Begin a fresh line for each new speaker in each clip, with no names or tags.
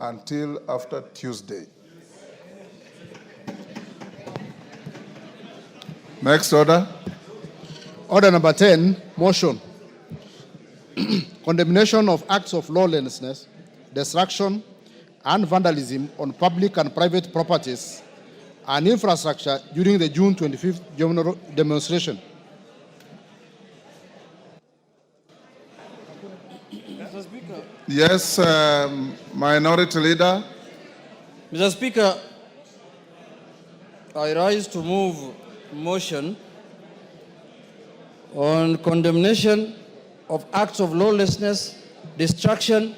until after Tuesday. Next order.
Order number 10, motion. Condemnation of acts of lawlessness, destruction, and vandalism on public and private properties and infrastructure during the June 25th general demonstration.
Mr. Speaker.
Yes, Minority Leader.
Mr. Speaker, I rise to move motion on condemnation of acts of lawlessness, destruction,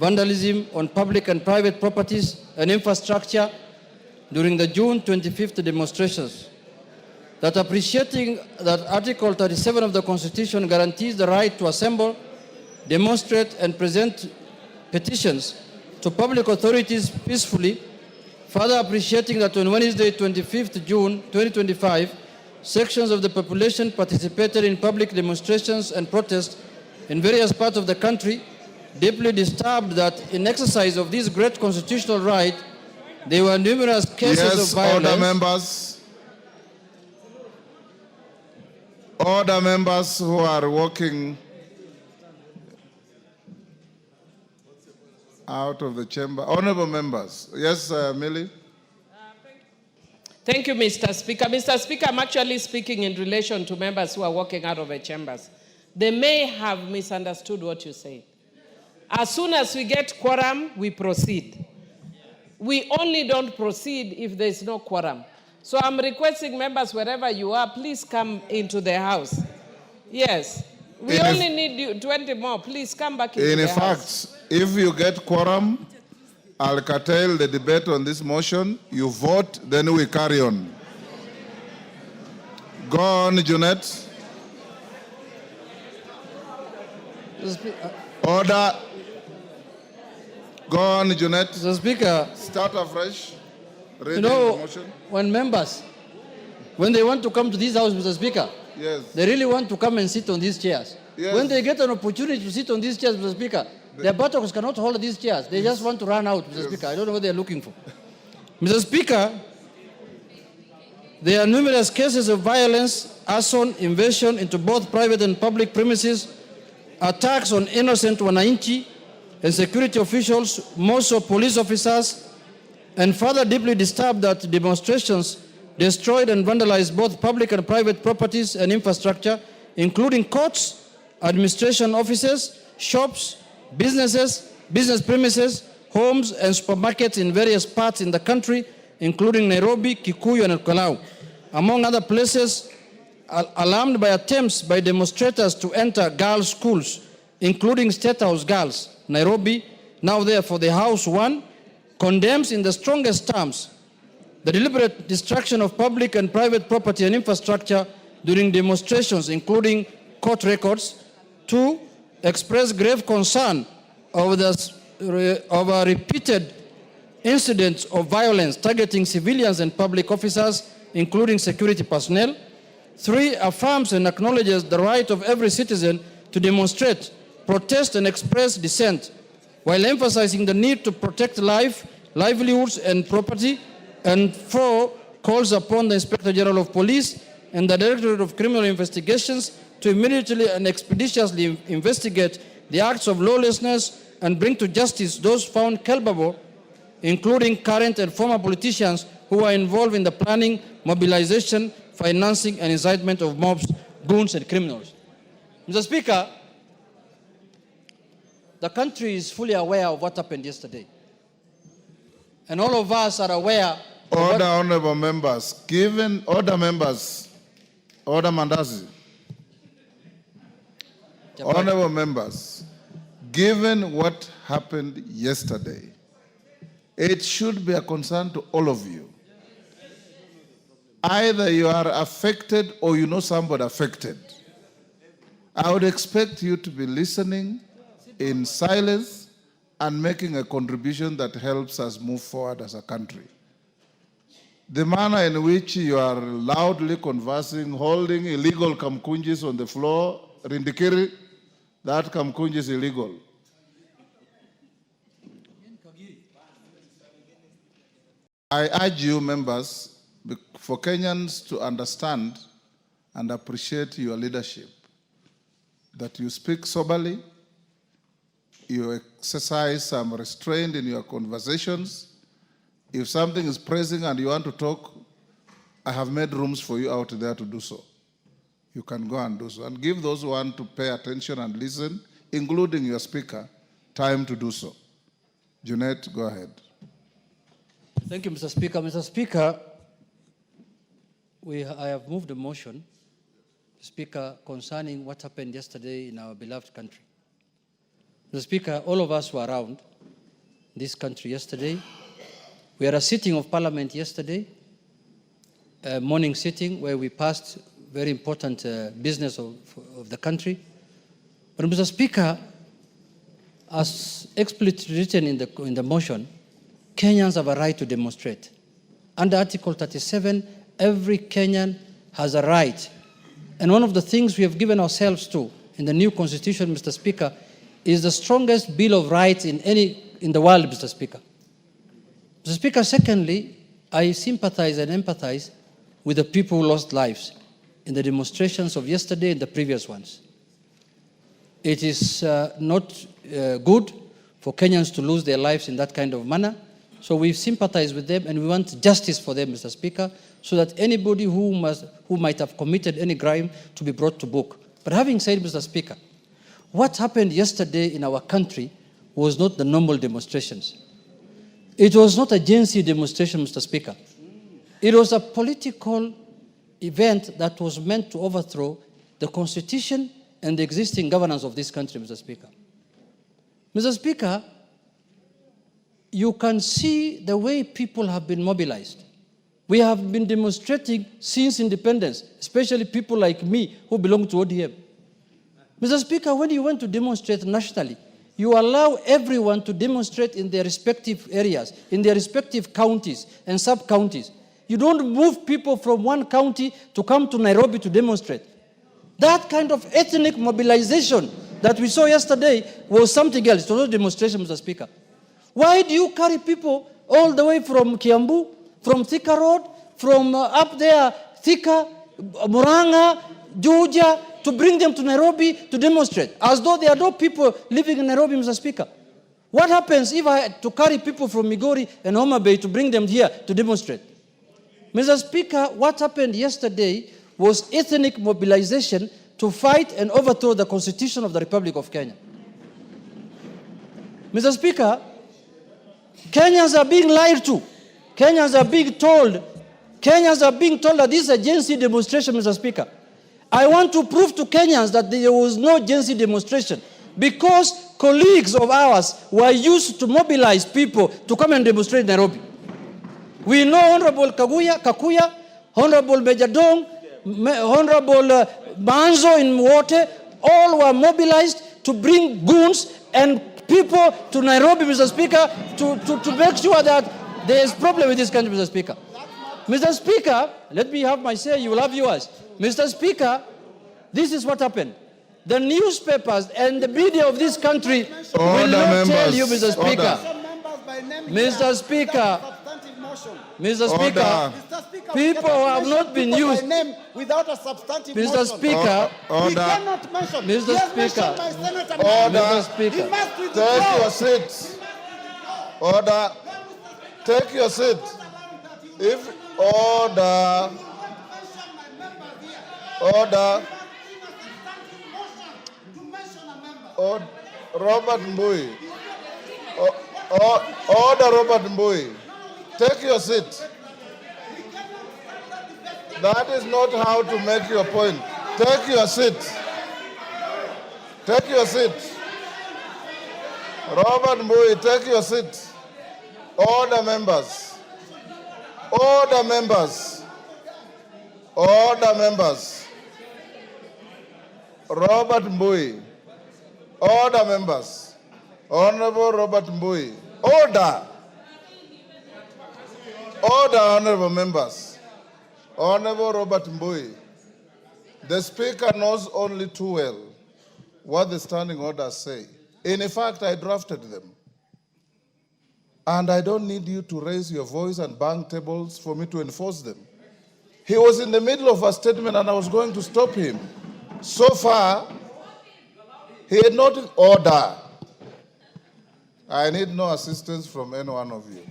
vandalism on public and private properties and infrastructure during the June 25th demonstrations. That appreciating that Article 37 of the Constitution guarantees the right to assemble, demonstrate, and present petitions to public authorities peacefully, further appreciating that on Wednesday, 25th June 2025, sections of the population participated in public demonstrations and protests in various parts of the country, deeply disturbed that in exercise of this great constitutional right, there were numerous cases of violence.
Order members. Order members who are walking out of the chamber. Honorable members. Yes, Millie.
Thank you, Mr. Speaker. Mr. Speaker, I'm actually speaking in relation to members who are walking out of the chambers. They may have misunderstood what you said. As soon as we get quorum, we proceed. We only don't proceed if there is no quorum. So I'm requesting members, wherever you are, please come into the house. Yes. We only need you 20 more. Please come back into the house.
In fact, if you get quorum, I'll curtail the debate on this motion. You vote, then we carry on. Go on, Jeanette. Order. Go on, Jeanette.
Mr. Speaker,
Start afresh.
you know, when members, when they want to come to this house, Mr. Speaker,
yes,
they really want to come and sit on these chairs.
Yes.
When they get an opportunity to sit on these chairs, Mr. Speaker, their buttocks cannot hold these chairs. They just want to run out, Mr. Speaker. I don't know what they're looking for. Mr. Speaker, there are numerous cases of violence, arson, invasion into both private and public premises, attacks on innocent wananchi and security officials, most so police officers, and further deeply disturbed that demonstrations destroyed and vandalized both public and private properties and infrastructure, including courts, administration offices, shops, businesses, business premises, homes, and supermarkets in various parts in the country, including Nairobi, Kikuyu, and Kalau. Among other places, alarmed by attempts by demonstrators to enter girls' schools, including State House Girls, Nairobi, now therefore the House 1, condemns in the strongest terms the deliberate destruction of public and private property and infrastructure during demonstrations, including court records. 2, express grave concern over repeated incidents of violence targeting civilians and public officers, including security personnel. 3, affirms and acknowledges the right of every citizen to demonstrate, protest, and express dissent, while emphasizing the need to protect life, livelihoods, and property. And 4, calls upon the Inspector General of Police and the Directorate of Criminal Investigations to immediately and expeditiously investigate the acts of lawlessness and bring to justice those found culpable, including current and former politicians who are involved in the planning, mobilization, financing, and incitement of mobs, goons, and criminals. Mr. Speaker, the country is fully aware of what happened yesterday. And all of us are aware.
Order, honorable members. Given order members, order Mandazi. Honorable members, given what happened yesterday, it should be a concern to all of you. Either you are affected or you know somebody affected. I would expect you to be listening in silence and making a contribution that helps us move forward as a country. The manner in which you are loudly conversing, holding illegal kamkunjis on the floor, Rindikiri, that kamkunji is illegal. I urge you, members, for Kenyans to understand and appreciate your leadership, that you speak soberly, you exercise some restraint in your conversations. If something is pressing and you want to talk, I have made rooms for you out there to do so. You can go and do so. And give those who want to pay attention and listen, including your speaker, time to do so. Junet, go ahead.
Thank you, Mr. Speaker. Mr. Speaker, I have moved a motion, Speaker, concerning what happened yesterday in our beloved country. Mr. Speaker, all of us were around this country yesterday. We had a sitting of Parliament yesterday, a morning sitting where we passed very important business of the country. But Mr. Speaker, as explicitly written in the motion, Kenyans have a right to demonstrate. Under Article 37, every Kenyan has a right. And one of the things we have given ourselves to in the new constitution, Mr. Speaker, is the strongest Bill of Rights in the world, Mr. Speaker. Mr. Speaker, secondly, I sympathize and empathize with the people who lost lives in the demonstrations of yesterday and the previous ones. It is not good for Kenyans to lose their lives in that kind of manner. So we sympathize with them and we want justice for them, Mr. Speaker, so that anybody who might have committed any crime to be brought to book. But having said, Mr. Speaker, what happened yesterday in our country was not the normal demonstrations. It was not a Gen Z demonstration, Mr. Speaker. It was a political event that was meant to overthrow the Constitution and the existing governance of this country, Mr. Speaker. Mr. Speaker, you can see the way people have been mobilized. We have been demonstrating since independence, especially people like me who belong to ODM. Mr. Speaker, when you want to demonstrate nationally, you allow everyone to demonstrate in their respective areas, in their respective counties and sub-counties. You don't move people from one county to come to Nairobi to demonstrate. That kind of ethnic mobilization that we saw yesterday was something else. It was not a demonstration, Mr. Speaker. Why do you carry people all the way from Kiambu, from Thika Road, from up there, Thika, Muranga, Georgia, to bring them to Nairobi to demonstrate, as though there are no people living in Nairobi, Mr. Speaker? What happens if I had to carry people from Migori and Homa Bay to bring them here to demonstrate? Mr. Speaker, what happened yesterday was ethnic mobilization to fight and overthrow the Constitution of the Republic of Kenya. Mr. Speaker, Kenyans are being lied to. Kenyans are being told that this is a Gen Z demonstration, Mr. Speaker. I want to prove to Kenyans that there was no Gen Z demonstration because colleagues of ours were used to mobilize people to come and demonstrate in Nairobi. We know Honorable Kakuya, Honorable Major Dong, Honorable Manzo in Mwote, all were mobilized to bring goons and people to Nairobi, Mr. Speaker, to make sure that there is problem with this country, Mr. Speaker. Mr. Speaker, let me have my say, you will have yours. Mr. Speaker, this is what happened. The newspapers and the media of this country will not tell you, Mr. Speaker. Mr. Speaker, Mr. Speaker, people have not been used.
Without a substantive
Mr. Speaker,
we cannot mention.
Mr. Speaker,
Order.
Mr. Speaker,
Take your seat. Order. Take your seat. If order. Order. Robert Mbui. Order, Robert Mbui. Take your seat. That is not how to make your point. Take your seat. Take your seat. Robert Mbui, take your seat. Order, members. Order, members. Order, members. Robert Mbui. Order, members. Honorable Robert Mbui. Order. Order, honorable members. Honorable Robert Mbui. The Speaker knows only too well what the standing orders say. In fact, I drafted them. And I don't need you to raise your voice and bang tables for me to enforce them. He was in the middle of a statement and I was going to stop him. So far, he had not order. I need no assistance from any one of you.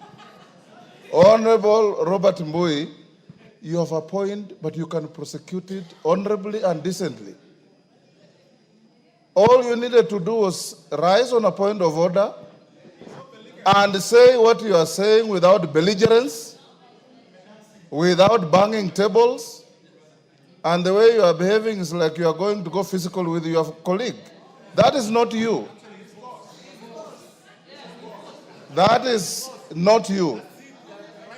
Honorable Robert Mbui, you have a point, but you can prosecute it honorably and decently. All you needed to do was rise on a point of order and say what you are saying without belligerence, without banging tables, and the way you are behaving is like you are going to go physical with your colleague. That is not you. That is not you.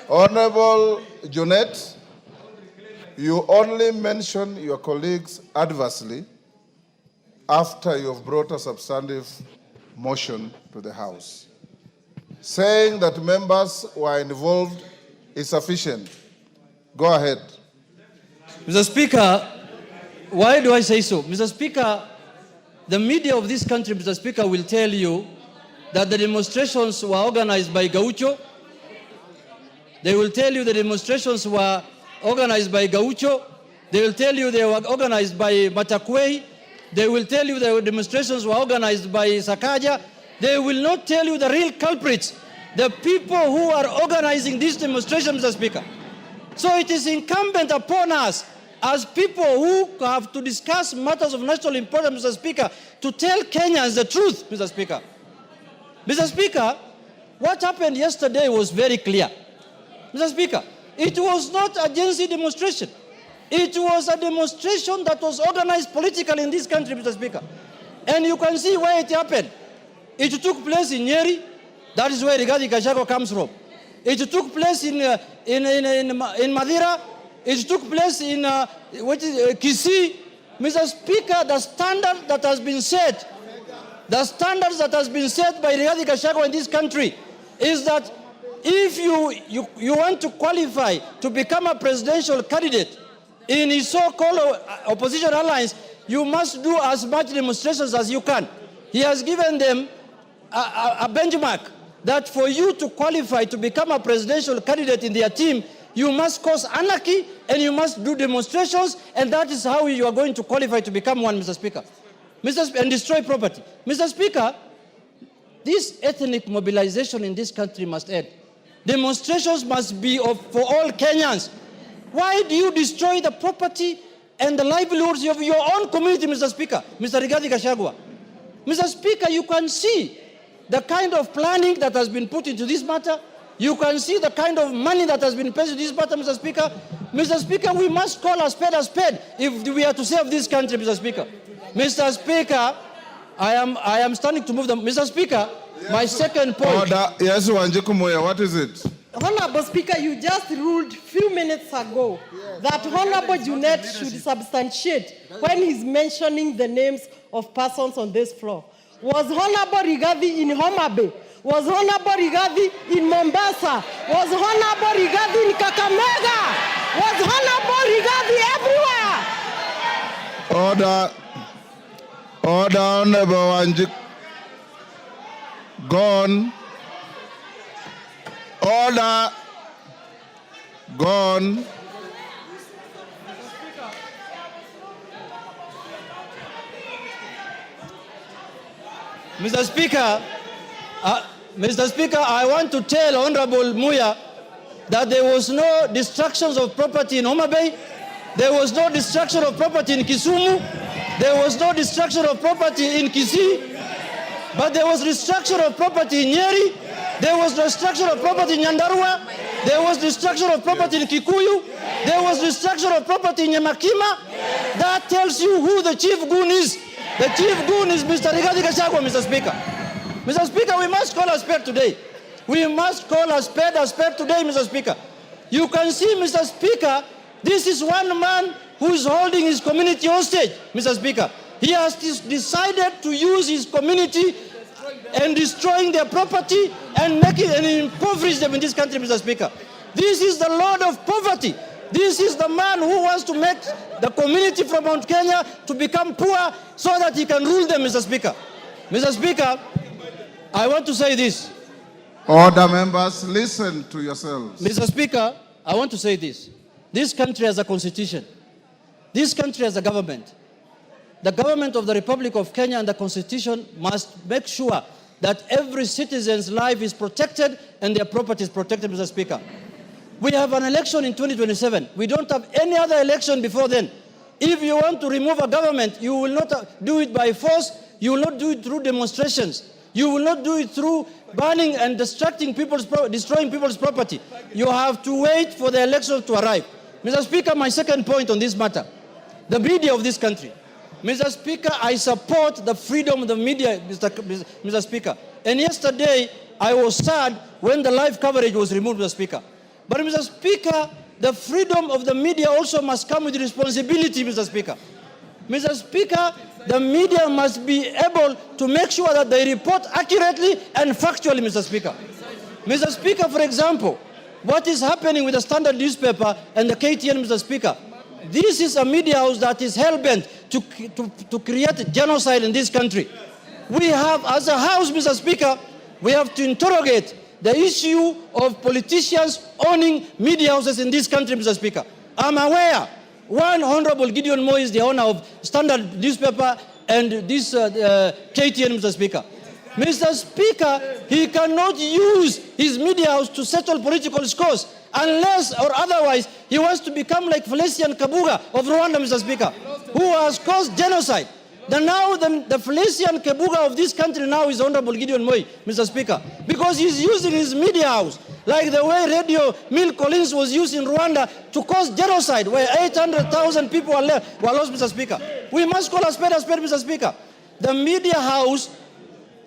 Honorable Junet, you only mention your colleagues adversely after you have brought a substantive motion to the House. Saying that members were involved is sufficient. Go ahead.
Mr. Speaker, why do I say so? Mr. Speaker, the media of this country, Mr. Speaker, will tell you that the demonstrations were organized by Gaucho. They will tell you the demonstrations were organized by Gaucho. They will tell you they were organized by Matakwei. They will tell you the demonstrations were organized by Sakaja. They will not tell you the real culprits, the people who are organizing these demonstrations, Mr. Speaker. So it is incumbent upon us as people who have to discuss matters of national importance, Mr. Speaker, to tell Kenyans the truth, Mr. Speaker. Mr. Speaker, what happened yesterday was very clear. Mr. Speaker, it was not a Gen Z demonstration. It was a demonstration that was organized politically in this country, Mr. Speaker. And you can see where it happened. It took place in Nyeri. That is where Rigathi Gachagua comes from. It took place in Madira. It took place in Kisii. Mr. Speaker, the standard that has been set, the standards that has been set by Rigathi Gachagua in this country is that if you want to qualify to become a presidential candidate in his so-called opposition alliance, you must do as much demonstrations as you can. He has given them a benchmark that for you to qualify to become a presidential candidate in their team, you must cause anarchy and you must do demonstrations, and that is how you are going to qualify to become one, Mr. Speaker. And destroy property. Mr. Speaker, this ethnic mobilization in this country must end. Demonstrations must be for all Kenyans. Why do you destroy the property and the livelihoods of your own community, Mr. Speaker? Mr. Rigathi Gachagua. Mr. Speaker, you can see the kind of planning that has been put into this matter. You can see the kind of money that has been paid to this matter, Mr. Speaker. Mr. Speaker, we must call a spade if we are to save this country, Mr. Speaker. Mr. Speaker, I am standing to move them. Mr. Speaker, my second point.
Order. Yes, Wanjiku Moya, what is it?
Honorable Speaker, you just ruled a few minutes ago that Honorable Junet should substantiate when he's mentioning the names of persons on this floor. Was Honorable Rigathi in Homa Bay? Was Honorable Rigathi in Mombasa? Was Honorable Rigathi in Kakamega? Was Honorable Rigathi everywhere?
Order, Honorable Wanjiku. Gone. Order. Gone.
Mr. Speaker, I want to tell Honorable Muya that there was no destructions of property in Homa Bay. There was no destruction of property in Kisumu. There was no destruction of property in Kisii. But there was destruction of property in Nyeri. There was destruction of property in Nyandarua. There was destruction of property in Kikuyu. There was destruction of property in Nyamakima. That tells you who the chief goon is. The chief goon is Mr. Rigathi Gachagua, Mr. Speaker. Mr. Speaker, we must call a spade today. We must call a spade today, Mr. Speaker. You can see, Mr. Speaker, this is one man who is holding his community hostage, Mr. Speaker. He has decided to use his community and destroying their property and impoverish them in this country, Mr. Speaker. This is the Lord of poverty. This is the man who wants to make the community from Mount Kenya to become poor so that he can rule them, Mr. Speaker. Mr. Speaker, I want to say this.
Order, members, listen to yourselves.
Mr. Speaker, I want to say this. This country has a constitution. This country has a government. The government of the Republic of Kenya and the constitution must make sure that every citizen's life is protected and their property is protected, Mr. Speaker. We have an election in 2027. We don't have any other election before then. If you want to remove a government, you will not do it by force. You will not do it through demonstrations. You will not do it through burning and destroying people's property. You have to wait for the election to arrive. Mr. Speaker, my second point on this matter, the media of this country. Mr. Speaker, I support the freedom of the media, Mr. Speaker. And yesterday, I was sad when the live coverage was removed, Mr. Speaker. But, Mr. Speaker, the freedom of the media also must come with responsibility, Mr. Speaker. Mr. Speaker, the media must be able to make sure that they report accurately and factually, Mr. Speaker. Mr. Speaker, for example, what is happening with the Standard newspaper and the KTN, Mr. Speaker? This is a media house that is hell-bent to create genocide in this country. We have, as a house, Mr. Speaker, we have to interrogate the issue of politicians owning media houses in this country, Mr. Speaker. I'm aware one Honorable Gideon Moi is the owner of Standard newspaper and this KTN, Mr. Speaker. Mr. Speaker, he cannot use his media house to settle political scores unless or otherwise he wants to become like Felician Kabuga of Rwanda, Mr. Speaker, who has caused genocide. The Felician Kabuga of this country now is Honorable Gideon Moi, Mr. Speaker, because he's using his media house like the way Radio Mill Collins was used in Rwanda to cause genocide, where 800,000 people were lost, Mr. Speaker. We must call a spade, Mr. Speaker. The media house,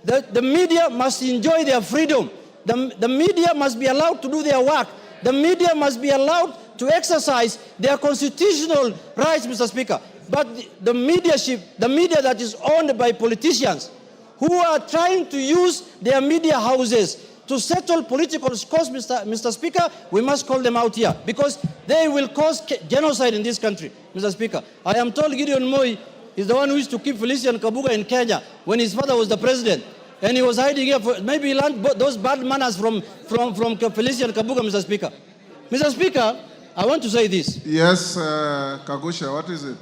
the media must enjoy their freedom. The media must be allowed to do their work. The media must be allowed to exercise their constitutional rights, Mr. Speaker. But the media that is owned by politicians who are trying to use their media houses to settle political scores, Mr. Speaker, we must call them out here because they will cause genocide in this country, Mr. Speaker. I am told Gideon Moi is the one who used to keep Felician Kabuga in Kenya when his father was the president. And he was hiding here. Maybe he learned those bad manners from Felician Kabuga, Mr. Speaker. Mr. Speaker, I want to say this.
Yes, Kagusha, what is it?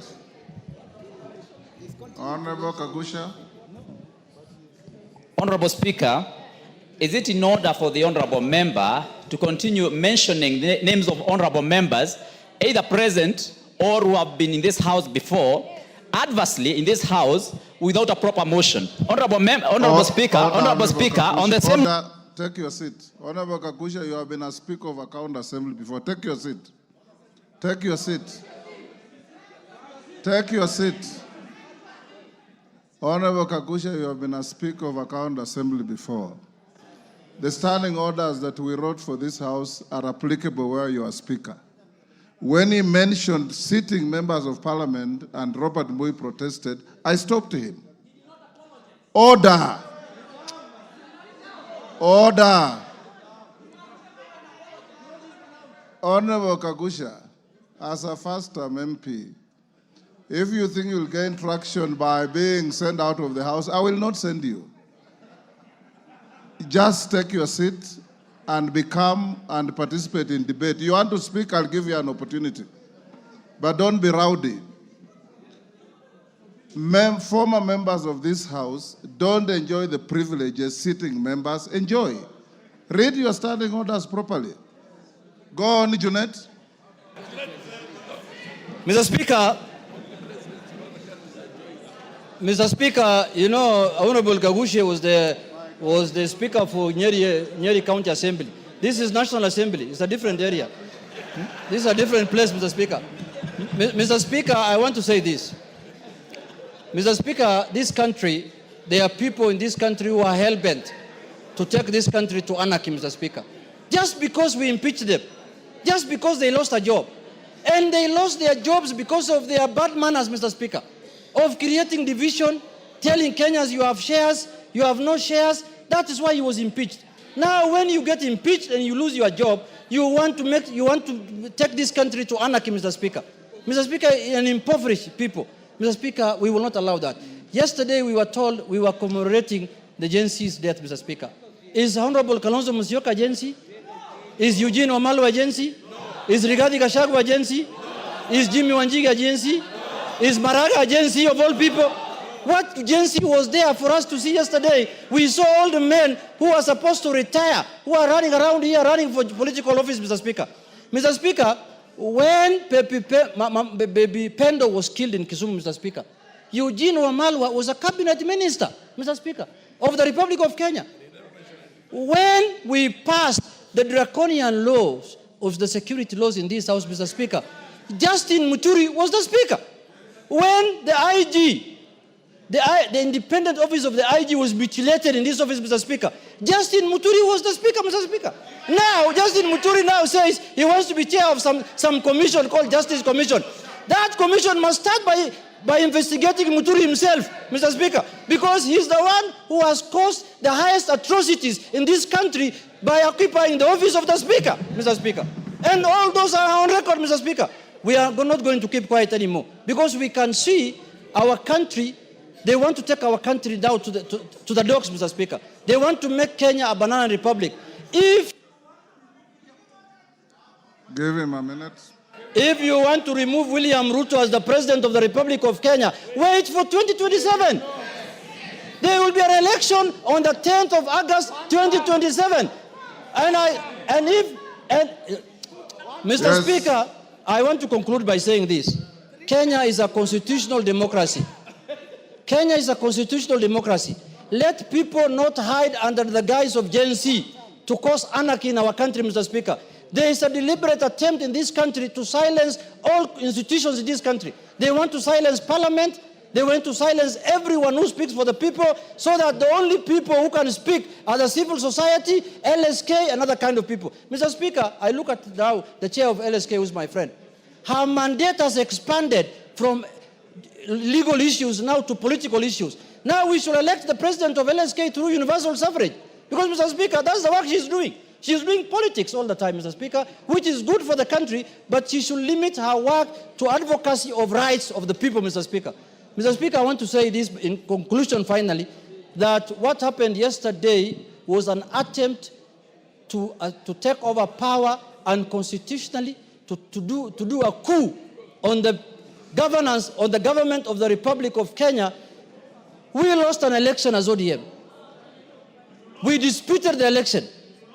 Honorable Kagusha.
Honorable Speaker, is it in order for the honorable member to continue mentioning the names of honorable members, either present or who have been in this house before, adversely in this house without a proper motion? Honorable Speaker, on the same...
Order, take your seat. Honorable Kagusha, you have been a Speaker of Account Assembly before. Take your seat. Take your seat. Take your seat. Honorable Kagusha, you have been a Speaker of Account Assembly before. The standing orders that we wrote for this House are applicable where you are Speaker. When he mentioned sitting members of Parliament and Robert Moi protested, I stopped him. Order. Order. Honorable Kagusha, as a first-term MP, if you think you'll gain traction by being sent out of the House, I will not send you. Just take your seat and become and participate in debate. You want to speak, I'll give you an opportunity. But don't be rowdy. Former members of this House don't enjoy the privileges sitting members enjoy. Read your standing orders properly. Go on, Junet.
Mr. Speaker, you know, Honorable Kagusha was the Speaker for Nyeri County Assembly. This is National Assembly. It's a different area. This is a different place, Mr. Speaker. Mr. Speaker, I want to say this. Mr. Speaker, this country, there are people in this country who are hell-bent to take this country to anarchy, Mr. Speaker. Just because we impeached them, just because they lost a job. And they lost their jobs because of their bad manners, Mr. Speaker, of creating division, telling Kenyans you have shares, you have no shares. That is why he was impeached. Now, when you get impeached and you lose your job, you want to take this country to anarchy, Mr. Speaker. Mr. Speaker, and impoverish people. Mr. Speaker, we will not allow that. Yesterday, we were told we were commemorating the Gen Z's death, Mr. Speaker. Is Honorable Kalonzo Musyoka agency? Is Eugene Wamalwa agency? Is Rigathi Gachagua agency? Is Jimmy Wanjigi agency? Is Maraga agency of all people? What agency was there for us to see yesterday? We saw all the men who are supposed to retire, who are running around here, running for political office, Mr. Speaker. Mr. Speaker, when Baby Pendo was killed in Kisumu, Mr. Speaker, Eugene Wamalwa was a cabinet minister, Mr. Speaker, of the Republic of Kenya. When we passed the draconian laws of the security laws in this house, Mr. Speaker, Justin Muturi was the Speaker. When the IG, the independent office of the IG was mutilated in this office, Mr. Speaker, Justin Muturi was the Speaker, Mr. Speaker. Now, Justin Muturi now says he wants to be chair of some commission called Justice Commission. That commission must start by investigating Muturi himself, Mr. Speaker, because he's the one who has caused the highest atrocities in this country by occupying the office of the Speaker, Mr. Speaker. And all those are on record, Mr. Speaker. We are not going to keep quiet anymore because we can see our country. They want to take our country down to the dogs, Mr. Speaker. They want to make Kenya a banana republic. Give
him a minute.
If you want to remove William Ruto as the President of the Republic of Kenya, wait for 2027. There will be an election on the 10th of August, 2027. Mr.
Yes.
Speaker, I want to conclude by saying this. Kenya is a constitutional democracy. Kenya is a constitutional democracy. Let people not hide under the guise of Gen Z to cause anarchy in our country, Mr. Speaker. There is a deliberate attempt in this country to silence all institutions in this country. They want to silence parliament. They want to silence everyone who speaks for the people so that the only people who can speak are the civil society, LSK, and other kind of people. Mr. Speaker, I look at now the chair of LSK, who is my friend. Her mandate has expanded from legal issues now to political issues. Now we should elect the president of LSK through universal suffrage. Because, Mr. Speaker, that's the work she's doing. She's doing politics all the time, Mr. Speaker, which is good for the country, but she should limit her work to advocacy of rights of the people, Mr. Speaker. Mr. Speaker, I want to say this in conclusion, finally, that what happened yesterday was an attempt to take over power unconstitutionally, to do a coup on the governance, on the government of the Republic of Kenya. We lost an election as ODM. We disputed the election.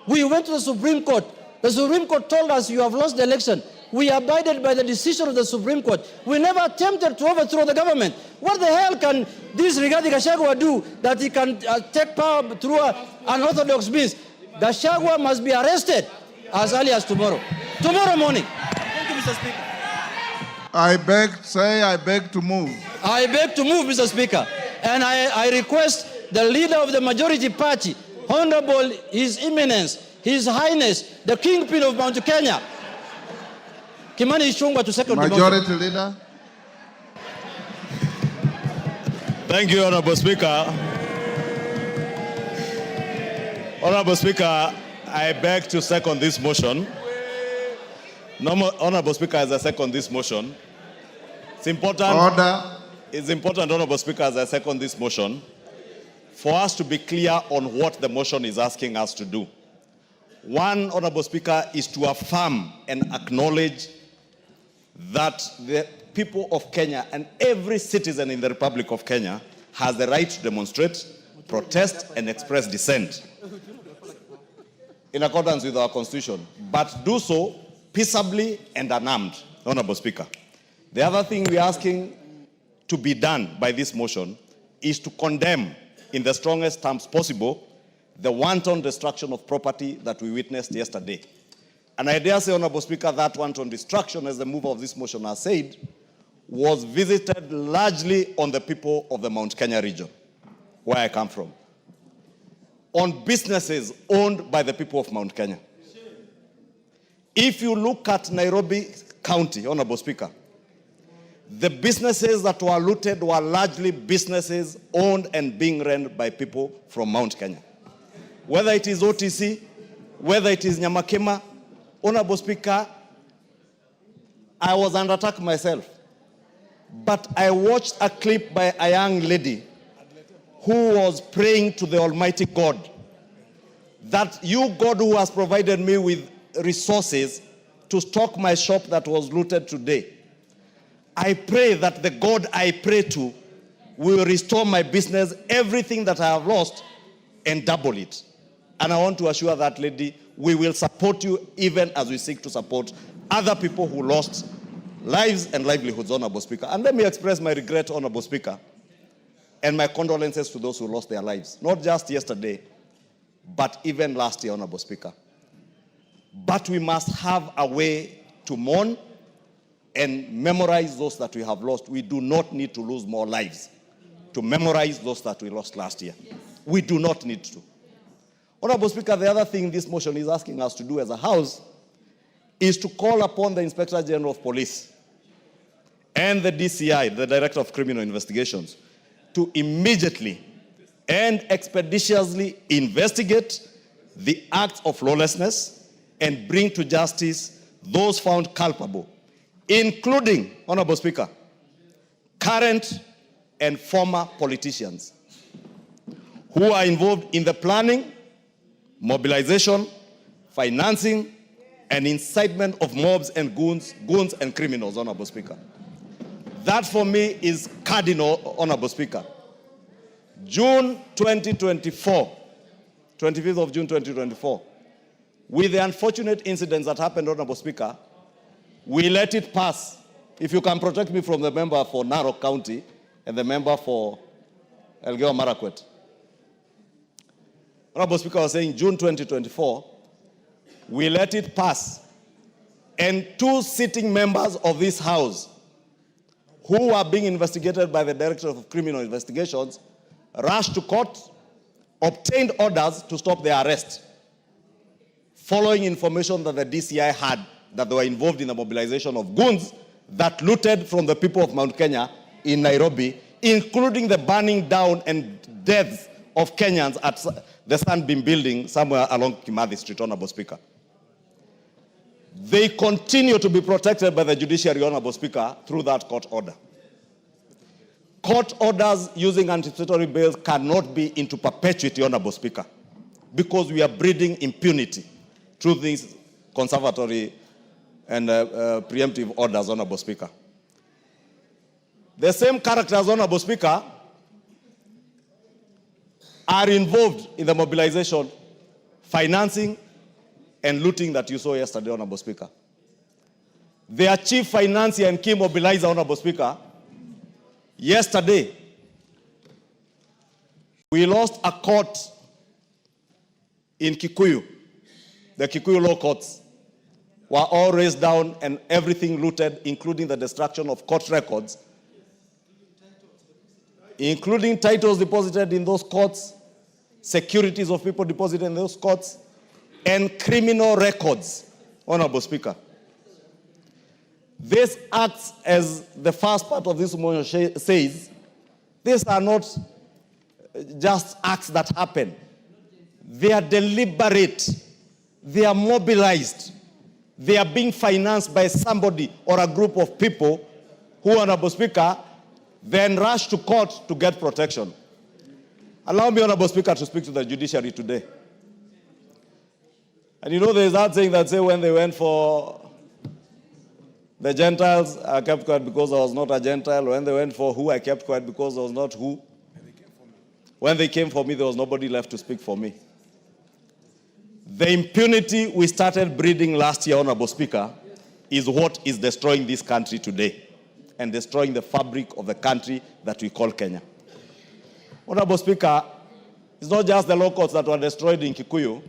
We went to the Supreme Court. The Supreme Court told us, you have lost the election. We abided by the decision of the Supreme Court. We never attempted to overthrow the government. What the hell can this Rigathi Gachagua do that he can take power through unorthodox means? Gachagua must be arrested as early as tomorrow. Tomorrow morning. Thank you, Mr. Speaker.
I beg to move.
I beg to move, Mr. Speaker. And I request the leader of the majority party, Honorable His Eminence, His Highness, the Kingpin of Mount Kenya, Kimani Ichung'wah, to second the motion.
Majority Leader.
Thank you, Honorable Speaker. Honorable Speaker, I beg to second this motion. Honorable Speaker, as I second this motion, it's important.
Order.
It's important, Honorable Speaker, as I second this motion, for us to be clear on what the motion is asking us to do. One, Honorable Speaker, is to affirm and acknowledge that the people of Kenya and every citizen in the Republic of Kenya has the right to demonstrate, protest, and express dissent in accordance with our Constitution, but do so peaceably and unarmed, Honorable Speaker. The other thing we're asking to be done by this motion is to condemn, in the strongest terms possible, the wanton destruction of property that we witnessed yesterday. And I dare say, Honorable Speaker, that wanton destruction, as the mover of this motion has said, was visited largely on the people of the Mount Kenya region, where I come from, on businesses owned by the people of Mount Kenya. If you look at Nairobi County, Honorable Speaker, the businesses that were looted were largely businesses owned and being run by people from Mount Kenya. Whether it is OTC, whether it is Nyamakema, Honorable Speaker, I was under attack myself. But I watched a clip by a young lady who was praying to the Almighty God, that you, God, who has provided me with resources to stock my shop that was looted today, I pray that the God I pray to will restore my business, everything that I have lost, and double it. And I want to assure that lady, we will support you even as we seek to support other people who lost lives and livelihoods, Honorable Speaker. And let me express my regret, Honorable Speaker, and my condolences to those who lost their lives, not just yesterday, but even last year, Honorable Speaker. But we must have a way to mourn and memorize those that we have lost. We do not need to lose more lives to memorize those that we lost last year. We do not need to. Honorable Speaker, the other thing this motion is asking us to do as a House is to call upon the Inspector General of Police and the DCI, the Director of Criminal Investigations, to immediately and expeditiously investigate the acts of lawlessness and bring to justice those found culpable, including, Honorable Speaker, current and former politicians who are involved in the planning, mobilization, financing, and incitement of mobs and goons and criminals, Honorable Speaker. That for me is cardinal, Honorable Speaker. June 2024, 25th of June 2024, with the unfortunate incidents that happened, Honorable Speaker, we let it pass. If you can protect me from the member for Narok County and the member for Elgeyo Marakwet. Honorable Speaker was saying June 2024, we let it pass. And 2 sitting members of this House who are being investigated by the Director of Criminal Investigations rushed to court, obtained orders to stop their arrest, following information that the DCI had that they were involved in the mobilization of goons that looted from the people of Mount Kenya in Nairobi, including the burning down and deaths of Kenyans at the Sunbeam building somewhere along Kimathi Street, Honorable Speaker. They continue to be protected by the judiciary, Honorable Speaker, through that court order. Court orders using anticipatory bails cannot be into perpetuity, Honorable Speaker, because we are breeding impunity through these conservatory and preemptive orders, Honorable Speaker. The same characters, Honorable Speaker, are involved in the mobilization, financing, and looting that you saw yesterday, Honorable Speaker. Their chief financier and key mobilizer, Honorable Speaker, yesterday, we lost a court in Kikuyu. The Kikuyu law courts were all raised down and everything looted, including the destruction of court records, including titles deposited in those courts, securities of people deposited in those courts, and criminal records, Honorable Speaker. This acts as the first part of this motion says, these are not just acts that happen. They are deliberate. They are mobilized. They are being financed by somebody or a group of people who, Honorable Speaker, then rush to court to get protection. Allow me, Honorable Speaker, to speak to the judiciary today. And you know there's that saying that say when they went for the Gentiles, I kept quiet because I was not a Gentile. When they went for who, I kept quiet because I was not who. When they came for me, there was nobody left to speak for me. The impunity we started breeding last year, Honorable Speaker, is what is destroying this country today and destroying the fabric of the country that we call Kenya. Honorable Speaker, it's not just the law courts that were destroyed in Kikuyu.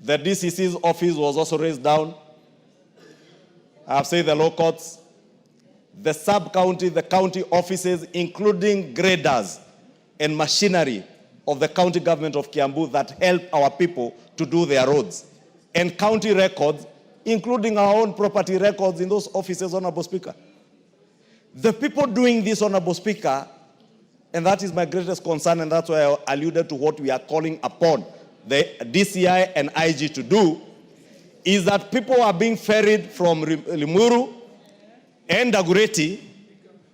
The DCC's office was also raised down. I have said the law courts, the sub-county, the county offices, including graders and machinery of the county government of Kiambu that help our people to do their roads, and county records, including our own property records in those offices, Honorable Speaker. The people doing this, Honorable Speaker, and that is my greatest concern, and that's why I alluded to what we are calling upon the DCI and IG to do, is that people are being ferried from Limuru and Dagoretti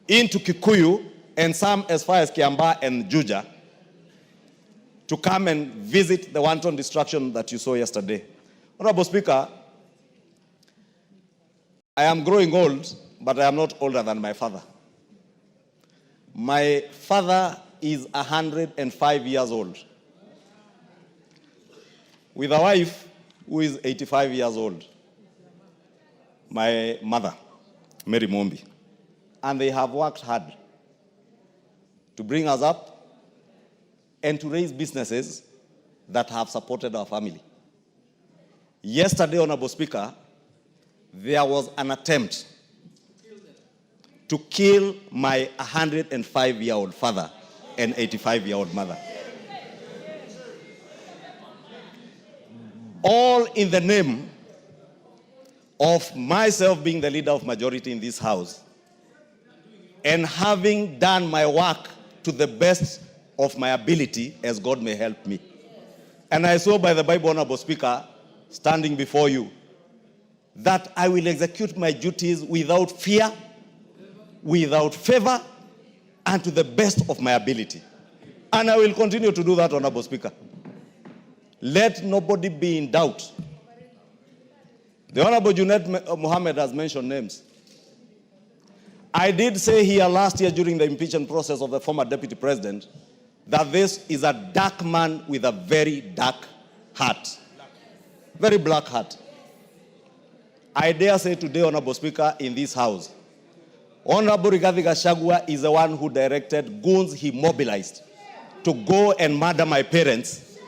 into Kikuyu and some as far as Kiambaa and Juja. to come and visit the wanton destruction that you saw yesterday. Honorable Speaker, I am growing old, but I am not older than my father. My father is 105 years old, with a wife who is 85 years old, my mother, Mary Mombi. And they have worked hard to bring us up and to raise businesses that have supported our family. Yesterday, Honorable Speaker, there was an attempt to kill my 105-year-old father and 85-year-old mother. All in the name of myself being the leader of majority in this house and having done my work to the best of my ability as God may help me. And I saw by the Bible, Honorable Speaker, standing before you, that I will execute my duties without fear, without favor, and to the best of my ability. And I will continue to do that, Honorable Speaker. Let nobody be in doubt. The Honorable Junaid Mohammed has mentioned names. I did say here last year during the impeachment process of the former deputy president that this is a dark man with a very dark heart. Very black heart. I dare say today, Honorable Speaker, in this house, Honorable Rigathi Gachagua is the one who directed goons he mobilized to go and murder my parents,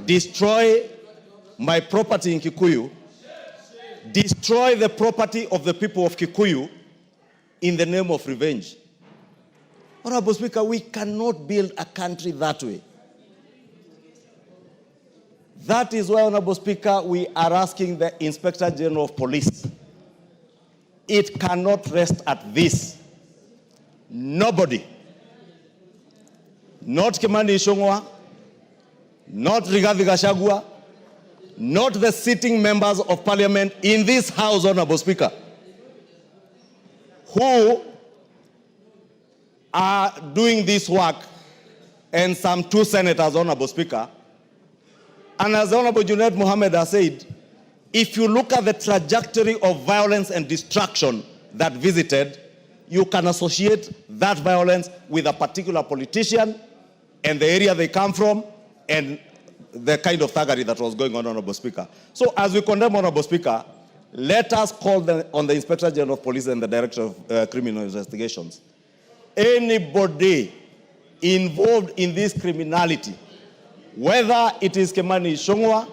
destroy my property in Kikuyu, destroy the property of the people of Kikuyu in the name of revenge. Honorable Speaker, we cannot build a country that way. That is why, Honorable Speaker, we are asking the Inspector General of Police. It cannot rest at this. Nobody, not Kimani Ichung'wah, not Rigathi Gachagua, not the sitting members of parliament in this house, Honorable Speaker, who are doing this work, and some 2 senators, Honorable Speaker. And as Honorable Junaid Mohammed has said, if you look at the trajectory of violence and destruction that visited, you can associate that violence with a particular politician and the area they come from and the kind of thuggery that was going on, Honorable Speaker. So as we condemn, Honorable Speaker, let us call on the Inspector General of Police and the Director of Criminal Investigations. Anybody involved in this criminality, whether it is Kimani Ichung'wah,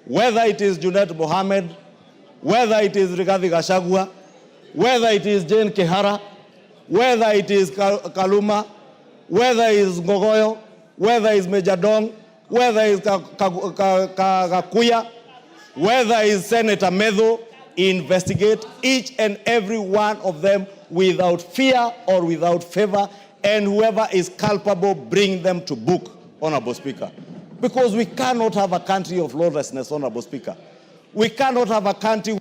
whether it is Junaid Mohammed, whether it is Rigathi Gachagua, whether it is Jane Kihara, whether it is Kaluma, whether it is Ngogoyo, whether it is Major Dong, whether it is Kakuya, whether it is Senator Medho, investigate each and every one of them without fear or without favor, and whoever is culpable, bring them to book, Honorable Speaker. Because we cannot have a country of lawlessness, Honorable Speaker. We cannot have a country...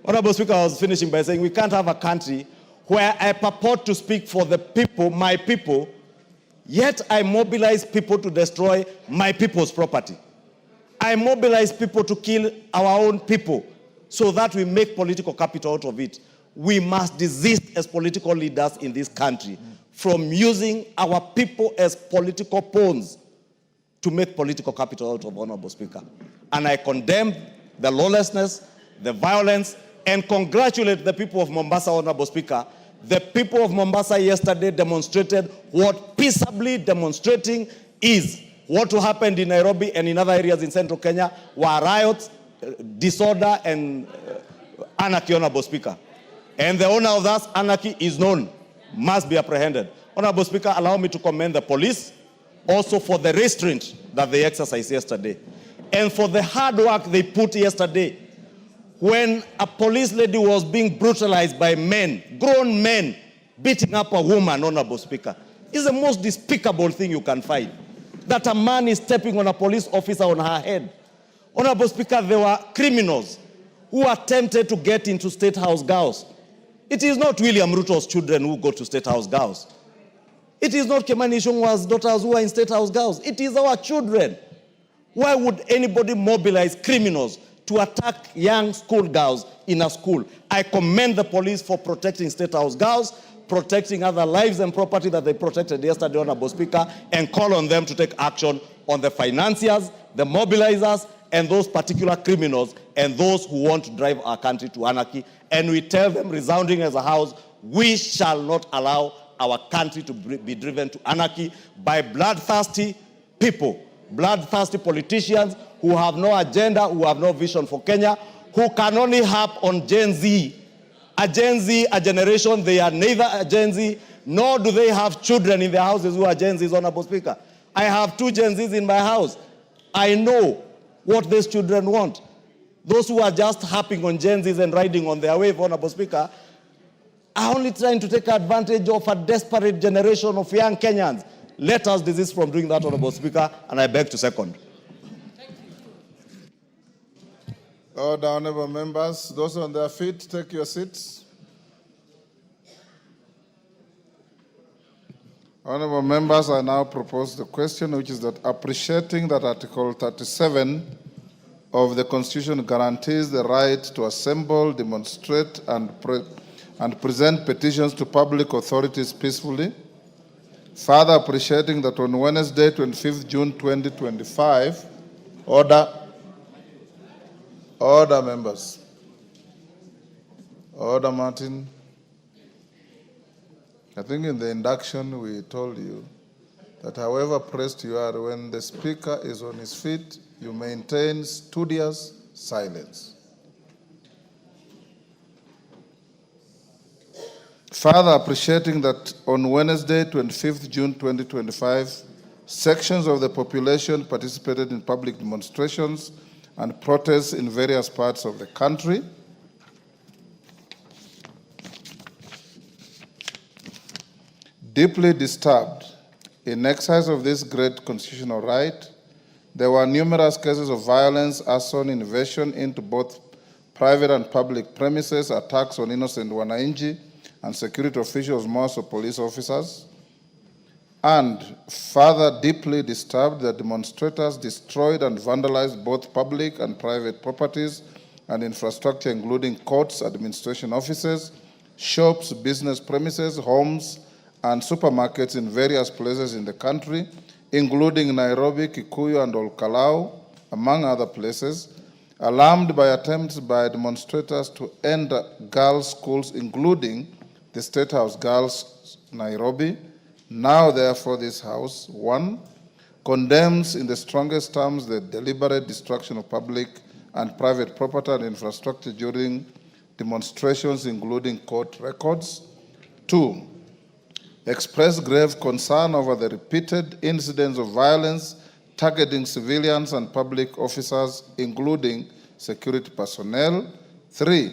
Honorable Speaker, I was finishing by saying we can't have a country where I purport to speak for the people, my people, yet I mobilize people to destroy my people's property. I mobilize people to kill our own people so that we make political capital out of it. We must desist as political leaders in this country from using our people as political pawns to make political capital out of, Honorable Speaker. And I condemn the lawlessness, the violence, and congratulate the people of Mombasa, Honorable Speaker. The people of Mombasa yesterday demonstrated what peaceably demonstrating is. What happened in Nairobi and in other areas in central Kenya were riots, disorder, and anarchy, Honorable Speaker. And the owner of that anarchy is known, must be apprehended. Honorable Speaker, allow me to commend the police also for the restraint that they exercised yesterday and for the hard work they put yesterday when a police lady was being brutalized by men, grown men, beating up a woman, Honorable Speaker. It's the most despicable thing you can find, that a man is stepping on a police officer on her head. Honorable Speaker, there were criminals who attempted to get into State House girls. It is not William Ruto's children who go to State House girls. It is not Kimani Ichung'wah's daughters who are in State House girls. It is our children. Why would anybody mobilize criminals to attack young school girls in a school? I commend the police for protecting State House girls, protecting other lives and property that they protected yesterday, Honorable Speaker, and call on them to take action on the financiers, the mobilizers, and those particular criminals, and those who want to drive our country to anarchy. And we tell them, resounding as a house, we shall not allow our country to be driven to anarchy by bloodthirsty people, bloodthirsty politicians who have no agenda, who have no vision for Kenya, who can only harp on Gen Z. A Gen Z, a generation, they are neither a Gen Z, nor do they have children in their houses who are Gen Zs, Honorable Speaker. I have 2 Gen Zs in my house. I know what these children want. Those who are just harping on Gen Zs and riding on their wave, Honorable Speaker, are only trying to take advantage of a desperate generation of young Kenyans. Let us desist from doing that, Honorable Speaker, and I beg to second.
Order, honorable members. Those on their feet, take your seats. Honorable members, I now propose the question, which is that appreciating that Article 37 of the Constitution guarantees the right to assemble, demonstrate, and present petitions to public authorities peacefully. Further appreciating that on Wednesday, 25th June 2025, Order, members. Order, Martin. I think in the induction we told you that however pressed you are, when the speaker is on his feet, you maintain studious silence. Further appreciating that on Wednesday, 25th June 2025, sections of the population participated in public demonstrations and protests in various parts of the country. Deeply disturbed in exercise of this great constitutional right, there were numerous cases of violence, arson, invasion into both private and public premises, attacks on innocent wananchi and security officials, most of police officers. And further deeply disturbed, the demonstrators destroyed and vandalized both public and private properties and infrastructure, including courts, administration offices, shops, business premises, homes, and supermarkets in various places in the country, including Nairobi, Kikuyu, and Olkalau, among other places, alarmed by attempts by demonstrators to end girls' schools, including the State House Girls, Nairobi. Now, therefore, this House, 1, condemns in the strongest terms the deliberate destruction of public and private property and infrastructure during demonstrations, including court records. 2, express grave concern over the repeated incidents of violence targeting civilians and public officers, including security personnel. 3,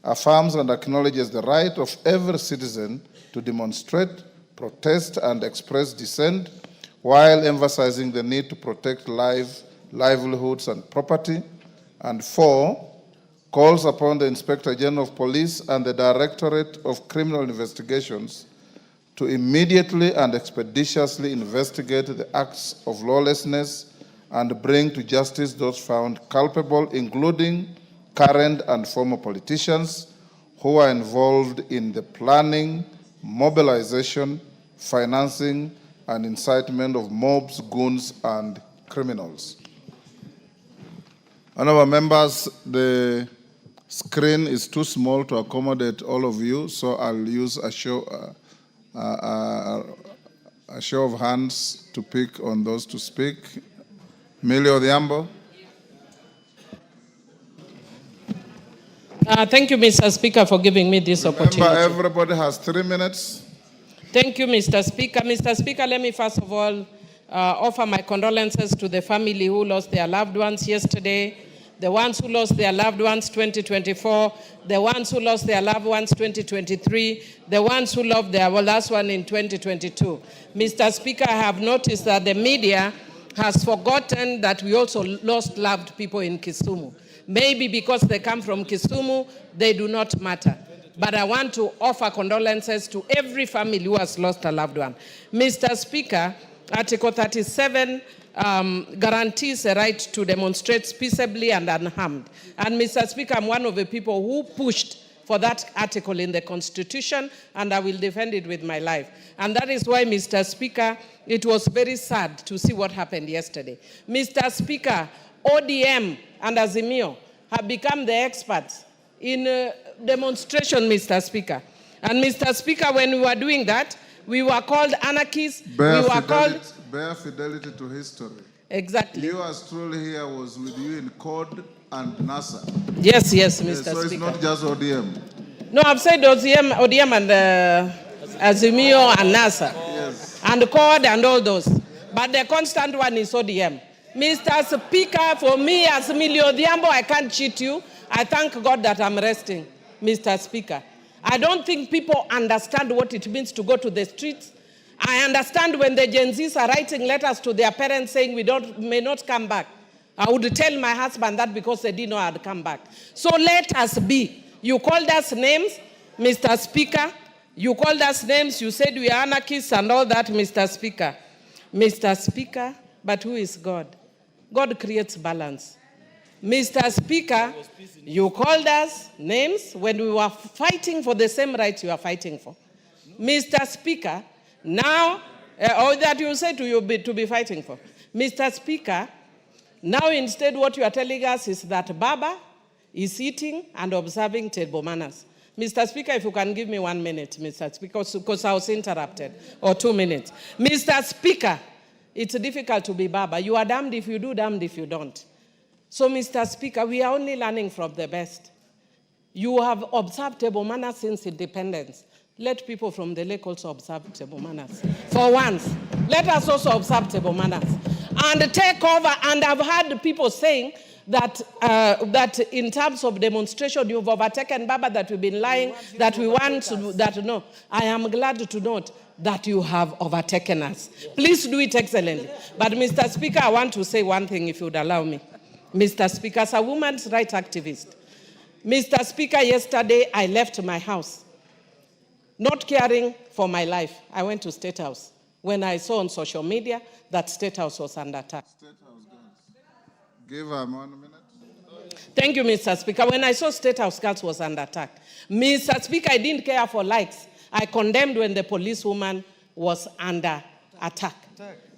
affirms and acknowledges the right of every citizen to demonstrate, protest, and express dissent, while emphasizing the need to protect livelihoods and property. And 4, calls upon the Inspector General of Police and the Directorate of Criminal Investigations to immediately and expeditiously investigate the acts of lawlessness and bring to justice those found culpable, including current and former politicians who are involved in the planning, mobilization, financing, and incitement of mobs, goons, and criminals. Honorable members, the screen is too small to accommodate all of you, so I'll use a show of hands to pick on those to speak. Millie Odhiambo.
Thank you, Mr. Speaker, for giving me this opportunity.
Remember, everybody has 3 minutes.
Thank you, Mr. Speaker. Mr. Speaker, let me first of all offer my condolences to the family who lost their loved ones yesterday, the ones who lost their loved ones 2024, the ones who lost their loved ones 2023, the ones who lost their last one in 2022. Mr. Speaker, I have noticed that the media has forgotten that we also lost loved people in Kisumu. Maybe because they come from Kisumu, they do not matter. but I want to offer condolences to every family who has lost a loved one. Mr. Speaker, Article 37 guarantees a right to demonstrate peaceably and unharmed. And Mr. Speaker, I'm one of the people who pushed for that article in the Constitution, and I will defend it with my life. And that is why, Mr. Speaker, it was very sad to see what happened yesterday. Mr. Speaker, ODM and Azimio have become the experts in demonstration, Mr. Speaker. And Mr. Speaker, when we were doing that, we were called anarchists.
Bare fidelity to history.
Exactly.
You as truly here was with you in CORD and NASA.
Yes, Mr.
So it's
Speaker.
not just ODM.
No, I've said ODM and Azimio and NASA.
Yes.
And CORD and all those. But the constant one is ODM. Mr. Speaker, for me as Emilio Odhiambo, I can't cheat you. I thank God that I'm resting, Mr. Speaker. I don't think people understand what it means to go to the streets. I understand when the Gen Zs are writing letters to their parents saying may not come back. I would tell my husband that because they didn't know I'd come back. So let us be. You called us names, Mr. Speaker. You called us names. You said we are anarchists and all that, Mr. Speaker. Mr. Speaker, but who is God? God creates balance. Mr. Speaker, you called us names when we were fighting for the same rights you are fighting for. Mr. Speaker, now, or that you said to be fighting for. Mr. Speaker, now instead what you are telling us is that Baba is eating and observing table manners. Mr. Speaker, if you can give me 1 minute, Mr. Speaker, because I was interrupted, or 2 minutes. Mr. Speaker, it's difficult to be Baba. You are damned if you do, damned if you don't. So, Mr. Speaker, we are only learning from the best. You have observed table manners since independence. Let people from the lake also observe table manners. For once, let us also observe table manners. And take over, and I've heard people saying that that in terms of demonstration, you've overtaken Baba, that we've been lying, that we want to, that no. I am glad to note that you have overtaken us. Please do it excellently. But Mr. Speaker, I want to say one thing, if you would allow me. Mr. Speaker, as a women's rights activist, Mr. Speaker, yesterday I left my house, not caring for my life. I went to State House when I saw on social media that State House was under attack.
State House girls. Give her 1 minute.
Thank you, Mr. Speaker. When I saw State House girls was under attack, Mr. Speaker, I didn't care for likes. I condemned when the policewoman was under attack.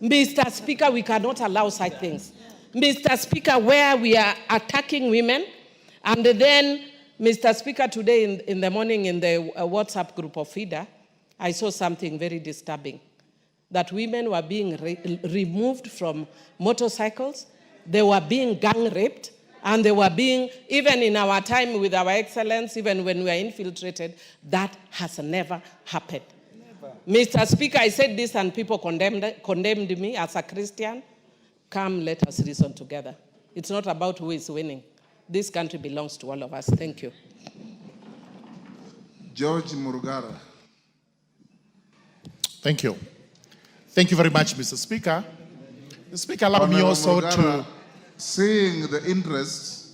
Mr. Speaker, we cannot allow such things. Mr. Speaker, where we are attacking women, and then, Mr. Speaker, today in the morning in the WhatsApp group of FIDA, I saw something very disturbing, that women were being removed from motorcycles, they were being gang raped, and they were being, even in our time with our excellence, even when we are infiltrated, that has never happened. Never. Mr. Speaker, I said this and people condemned me as a Christian. Come, let us reason together. It's not about who is winning. This country belongs to all of us. Thank you.
George Murugara.
Thank you. Thank you very much, Mr. Speaker. The Speaker, allow me also to...
Seeing the interest,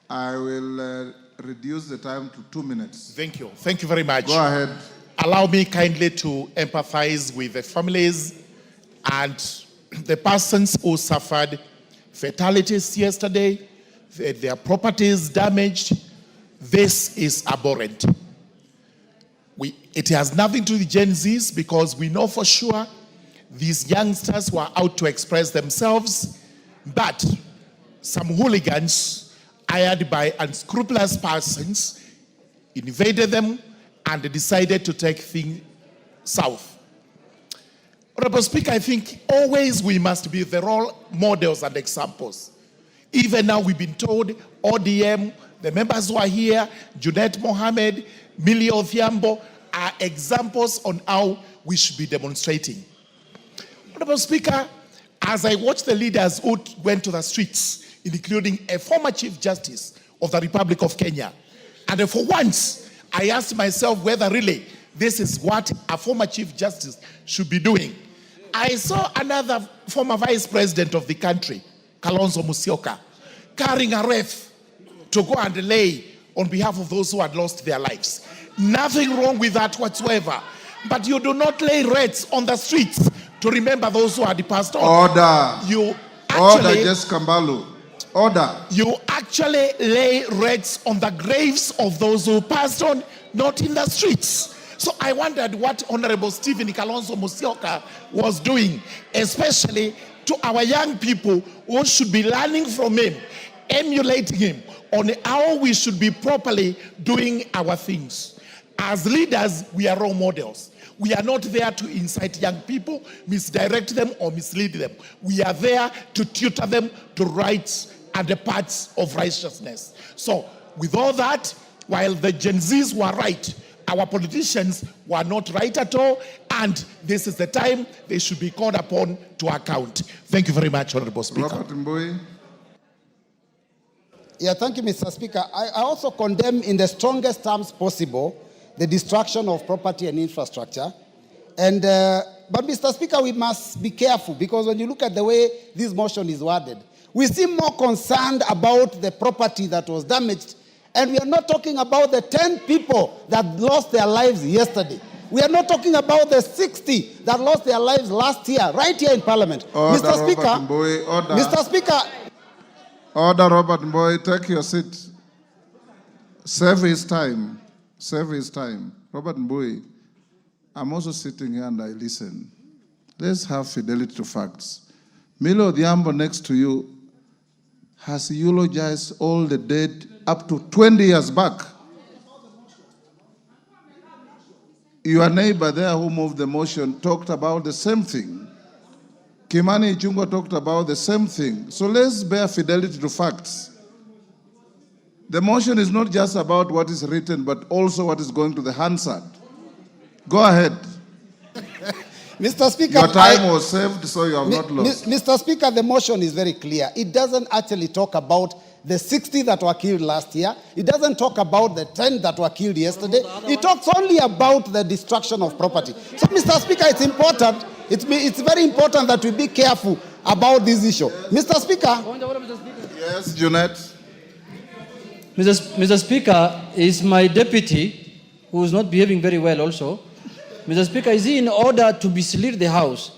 I will reduce the time to 2 minutes.
Thank you. Thank you very much.
Go ahead.
Allow me kindly to empathize with the families and the persons who suffered fatalities yesterday, their properties damaged. This is abhorrent. It has nothing to do with Gen Zs, because we know for sure these youngsters were out to express themselves, but some hooligans hired by unscrupulous persons invaded them and decided to take things south. Honorable Speaker, I think always we must be the role models and examples. Even now we've been told ODM, the members who are here, Junet Mohammed, Millie Odhiambo, are examples on how we should be demonstrating. Honorable Speaker, as I watch the leaders who went to the streets, including a former Chief Justice of the Republic of Kenya, and for once, I asked myself whether really this is what a former Chief Justice should be doing. I saw another former Vice President of the country, Kalonzo Musyoka, carrying a ref to go and lay on behalf of those who had lost their lives. Nothing wrong with that whatsoever. But you do not lay wreaths on the streets to remember those who had passed on.
Order.
You
Order,
actually,
Jess Kambalu. Order.
you actually lay wreaths on the graves of those who passed on, not in the streets. So I wondered what Honorable Stephen Kalonzo Musyoka was doing, especially to our young people who should be learning from him, emulating him on how we should be properly doing our things. As leaders, we are role models. We are not there to incite young people, misdirect them, or mislead them. We are there to tutor them to rights and the paths of righteousness. So, with all that, while the Gen Zs were right, our politicians were not right at all, and this is the time they should be called upon to account. Thank you very much, Honorable Speaker.
Robert Mbui.
Yeah, thank you, Mr. Speaker. I also condemn in the strongest terms possible the destruction of property and infrastructure. And, but Mr. Speaker, we must be careful, because when you look at the way this motion is worded, we seem more concerned about the property that was damaged, and we are not talking about the 10 people that lost their lives yesterday. We are not talking about the 60 that lost their lives last year, right here in Parliament.
Order,
Mr. Speaker,
Robert Mbui, order.
Mr. Speaker,
Order, Robert Mbui, take your seat. Save his time. Save his time. Robert Mbui, I'm also sitting here and I listen. Let's have fidelity to facts. Milo Odhiambo next to you has eulogized all the dead up to 20 years back. Your neighbor there who moved the motion talked about the same thing. Kimani Ichung'wah talked about the same thing. So let's bear fidelity to facts. The motion is not just about what is written, but also what is going to the Hansard. Go ahead.
Mr. Speaker,
Your time was saved, so you have not lost.
Mr. Speaker, the motion is very clear. It doesn't actually talk about the 60 that were killed last year. It doesn't talk about the 10 that were killed yesterday. It talks only about the destruction of property. So, Mr. Speaker, it's important. It's very important that we be careful about this issue. Mr. Speaker.
Yes, Junet.
Mr. Speaker, is my deputy, who is not behaving very well also. Mr. Speaker, is he in order to mislead the House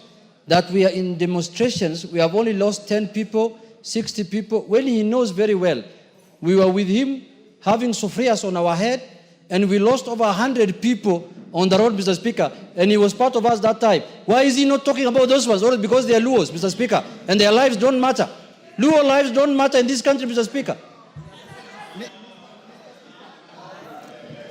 that we are in demonstrations, we have only lost 10 people, 60 people, when he knows very well we were with him having sofrias on our head, and we lost over 100 people on the road, Mr. Speaker, and he was part of us that time. Why is he not talking about those ones? Only because they are Luos, Mr. Speaker, and their lives don't matter. Luo lives don't matter in this country, Mr. Speaker.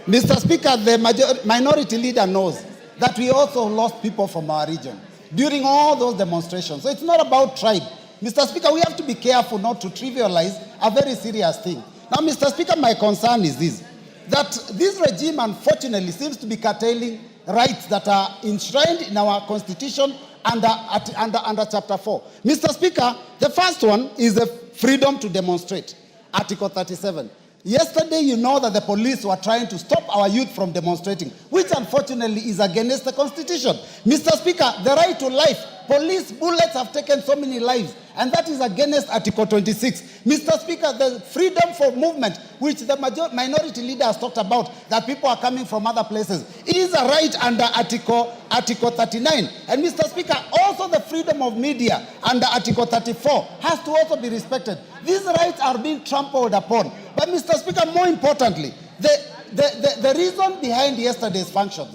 Mr. Speaker, the minority leader knows that we also lost people from our region during all those demonstrations. So it's not about tribe. Mr. Speaker, we have to be careful not to trivialize a very serious thing. Now, Mr. Speaker, my concern is this, that this regime, unfortunately, seems to be curtailing rights that are enshrined in our Constitution under Chapter 4. Mr. Speaker, the first one is the freedom to demonstrate, Article 37. Yesterday, you know that the police were trying to stop our youth from demonstrating, which unfortunately is against the Constitution. Mr. Speaker, the right to life, police bullets have taken so many lives, and that is against Article 26. Mr. Speaker, the freedom for movement, which the minority leader has talked about, that people are coming from other places, is a right under Article 39. And Mr. Speaker, also the freedom of media under Article 34 has to also be respected. These rights are being trampled upon. But Mr. Speaker, more importantly, the reason behind yesterday's function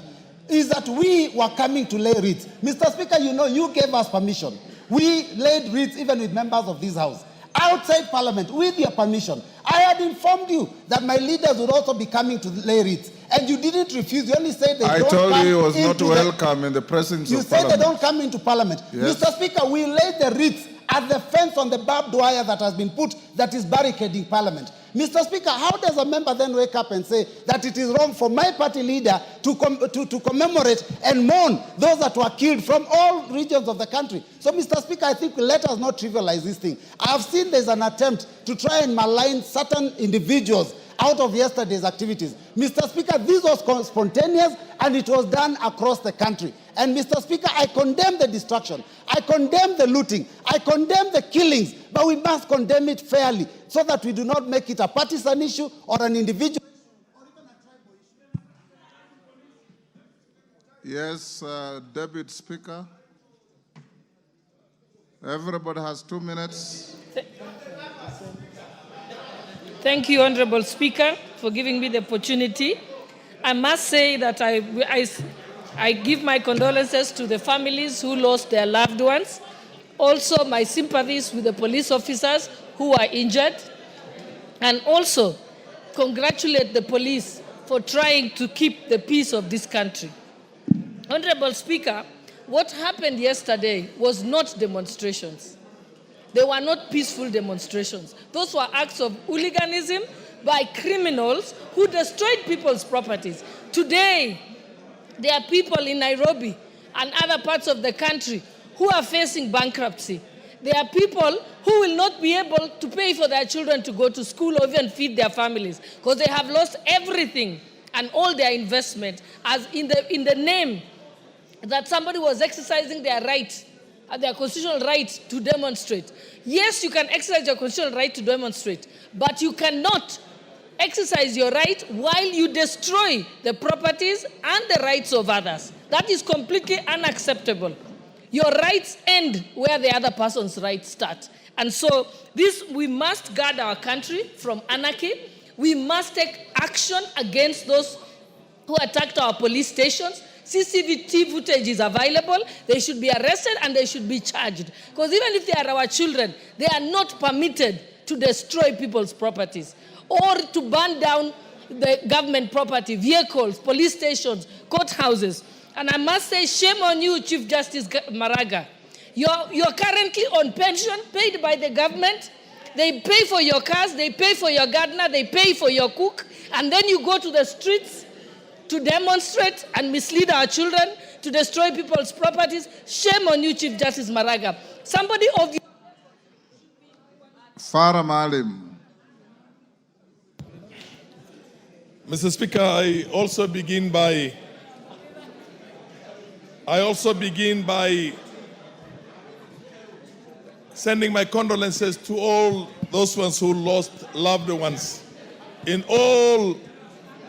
is that we were coming to lay wreaths. Mr. Speaker, you know, you gave us permission. We laid wreaths even with members of this House. Outside Parliament, with your permission. I had informed you that my leaders would also be coming to lay wreaths. And you didn't refuse. You only said they don't come.
I told you he was not welcome in the presence of Parliament.
You said they don't come into Parliament. Yes. Mr. Speaker, we laid the wreaths at the fence on the barbed wire that has been put that is barricading Parliament. Mr. Speaker, how does a member then wake up and say that it is wrong for my party leader to commemorate and mourn those that were killed from all regions of the country? So, Mr. Speaker, I think let us not trivialize this thing. I have seen there's an attempt to try and malign certain individuals out of yesterday's activities. Mr. Speaker, this was spontaneous and it was done across the country. And Mr. Speaker, I condemn the destruction. I condemn the looting. I condemn the killings. But we must condemn it fairly so that we do not make it a partisan issue or an individual.
Yes, Deputy Speaker. Everybody has 2 minutes.
Thank you, Honorable Speaker, for giving me the opportunity. I must say that I give my condolences to the families who lost their loved ones. Also, my sympathies with the police officers who are injured. And also, congratulate the police for trying to keep the peace of this country. Honorable Speaker, what happened yesterday was not demonstrations. They were not peaceful demonstrations. Those were acts of hooliganism by criminals who destroyed people's properties. Today, there are people in Nairobi and other parts of the country who are facing bankruptcy. There are people who will not be able to pay for their children to go to school or even feed their families because they have lost everything and all their investment as in the name that somebody was exercising their right, their constitutional right to demonstrate. Yes, you can exercise your constitutional right to demonstrate, but you cannot exercise your right while you destroy the properties and the rights of others. That is completely unacceptable. Your rights end where the other person's rights start. And so we must guard our country from anarchy. We must take action against those who attacked our police stations. CCTV footage is available. They should be arrested and they should be charged. Because even if they are our children, they are not permitted to destroy people's properties or to burn down the government property, vehicles, police stations, courthouses. And I must say, shame on you, Chief Justice Maraga. You're currently on pension paid by the government. They pay for your cars, they pay for your gardener, they pay for your cook, and then you go to the streets to demonstrate and mislead our children, to destroy people's properties. Shame on you, Chief Justice Maraga. Somebody of you...
Farah Malim.
Mr. Speaker, I also begin by sending my condolences to all those ones who lost loved ones in all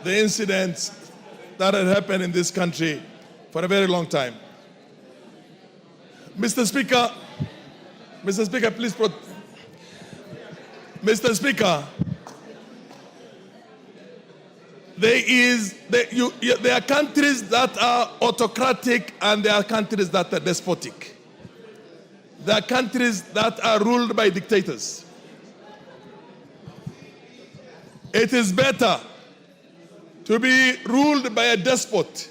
the incidents that had happened in this country for a very long time. Mr. Speaker, please, Mr. Speaker, there are countries that are autocratic and there are countries that are despotic. There are countries that are ruled by dictators. It is better to be ruled by a despot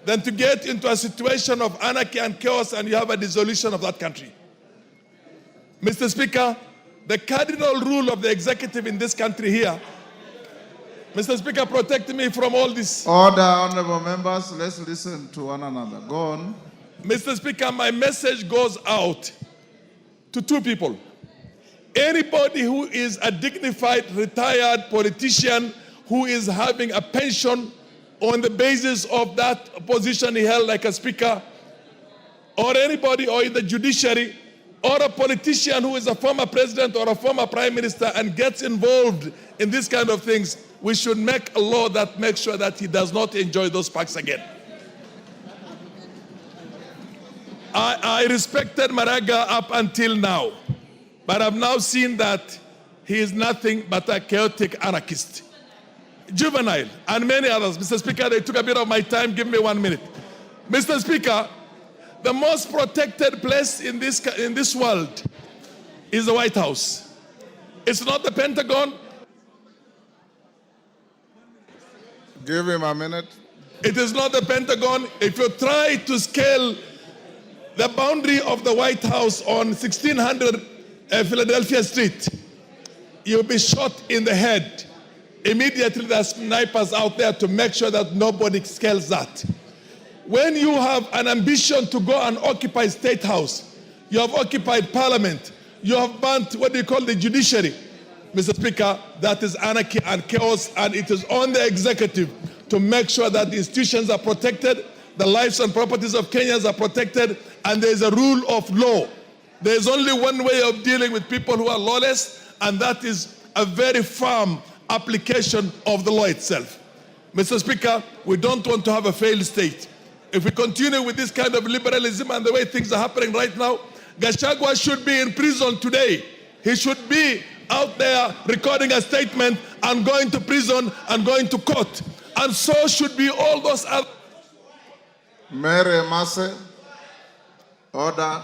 than to get into a situation of anarchy and chaos and you have a dissolution of that country. Mr. Speaker, the cardinal rule of the executive in this country here, Mr. Speaker, protect me from all this.
Order, honorable members. Let's listen to one another. Go on.
Mr. Speaker, my message goes out to two people. Anybody who is a dignified, retired politician who is having a pension on the basis of that position he held like a speaker, or anybody or in the judiciary, or a politician who is a former president or a former prime minister and gets involved in this kind of things, we should make a law that makes sure that he does not enjoy those perks again. I respected Maraga up until now, but I've now seen that he is nothing but a chaotic anarchist. Juvenile and many others. Mr. Speaker, they took a bit of my time. Give me 1 minute. Mr. Speaker, the most protected place in this world is the White House. It's not the Pentagon.
Give him a minute.
It is not the Pentagon. If you try to scale the boundary of the White House on 1600 Philadelphia Street, you'll be shot in the head. Immediately there are snipers out there to make sure that nobody scales that. When you have an ambition to go and occupy State House, you have occupied Parliament, you have burnt what they call the judiciary, Mr. Speaker, that is anarchy and chaos, and it is on the executive to make sure that the institutions are protected, the lives and properties of Kenyans are protected, and there is a rule of law. There is only one way of dealing with people who are lawless, and that is a very firm application of the law itself. Mr. Speaker, we don't want to have a failed state. If we continue with this kind of liberalism and the way things are happening right now, Gachagua should be in prison today. He should be out there recording a statement and going to prison and going to court. And so should be all those other.
Mary Masse, order.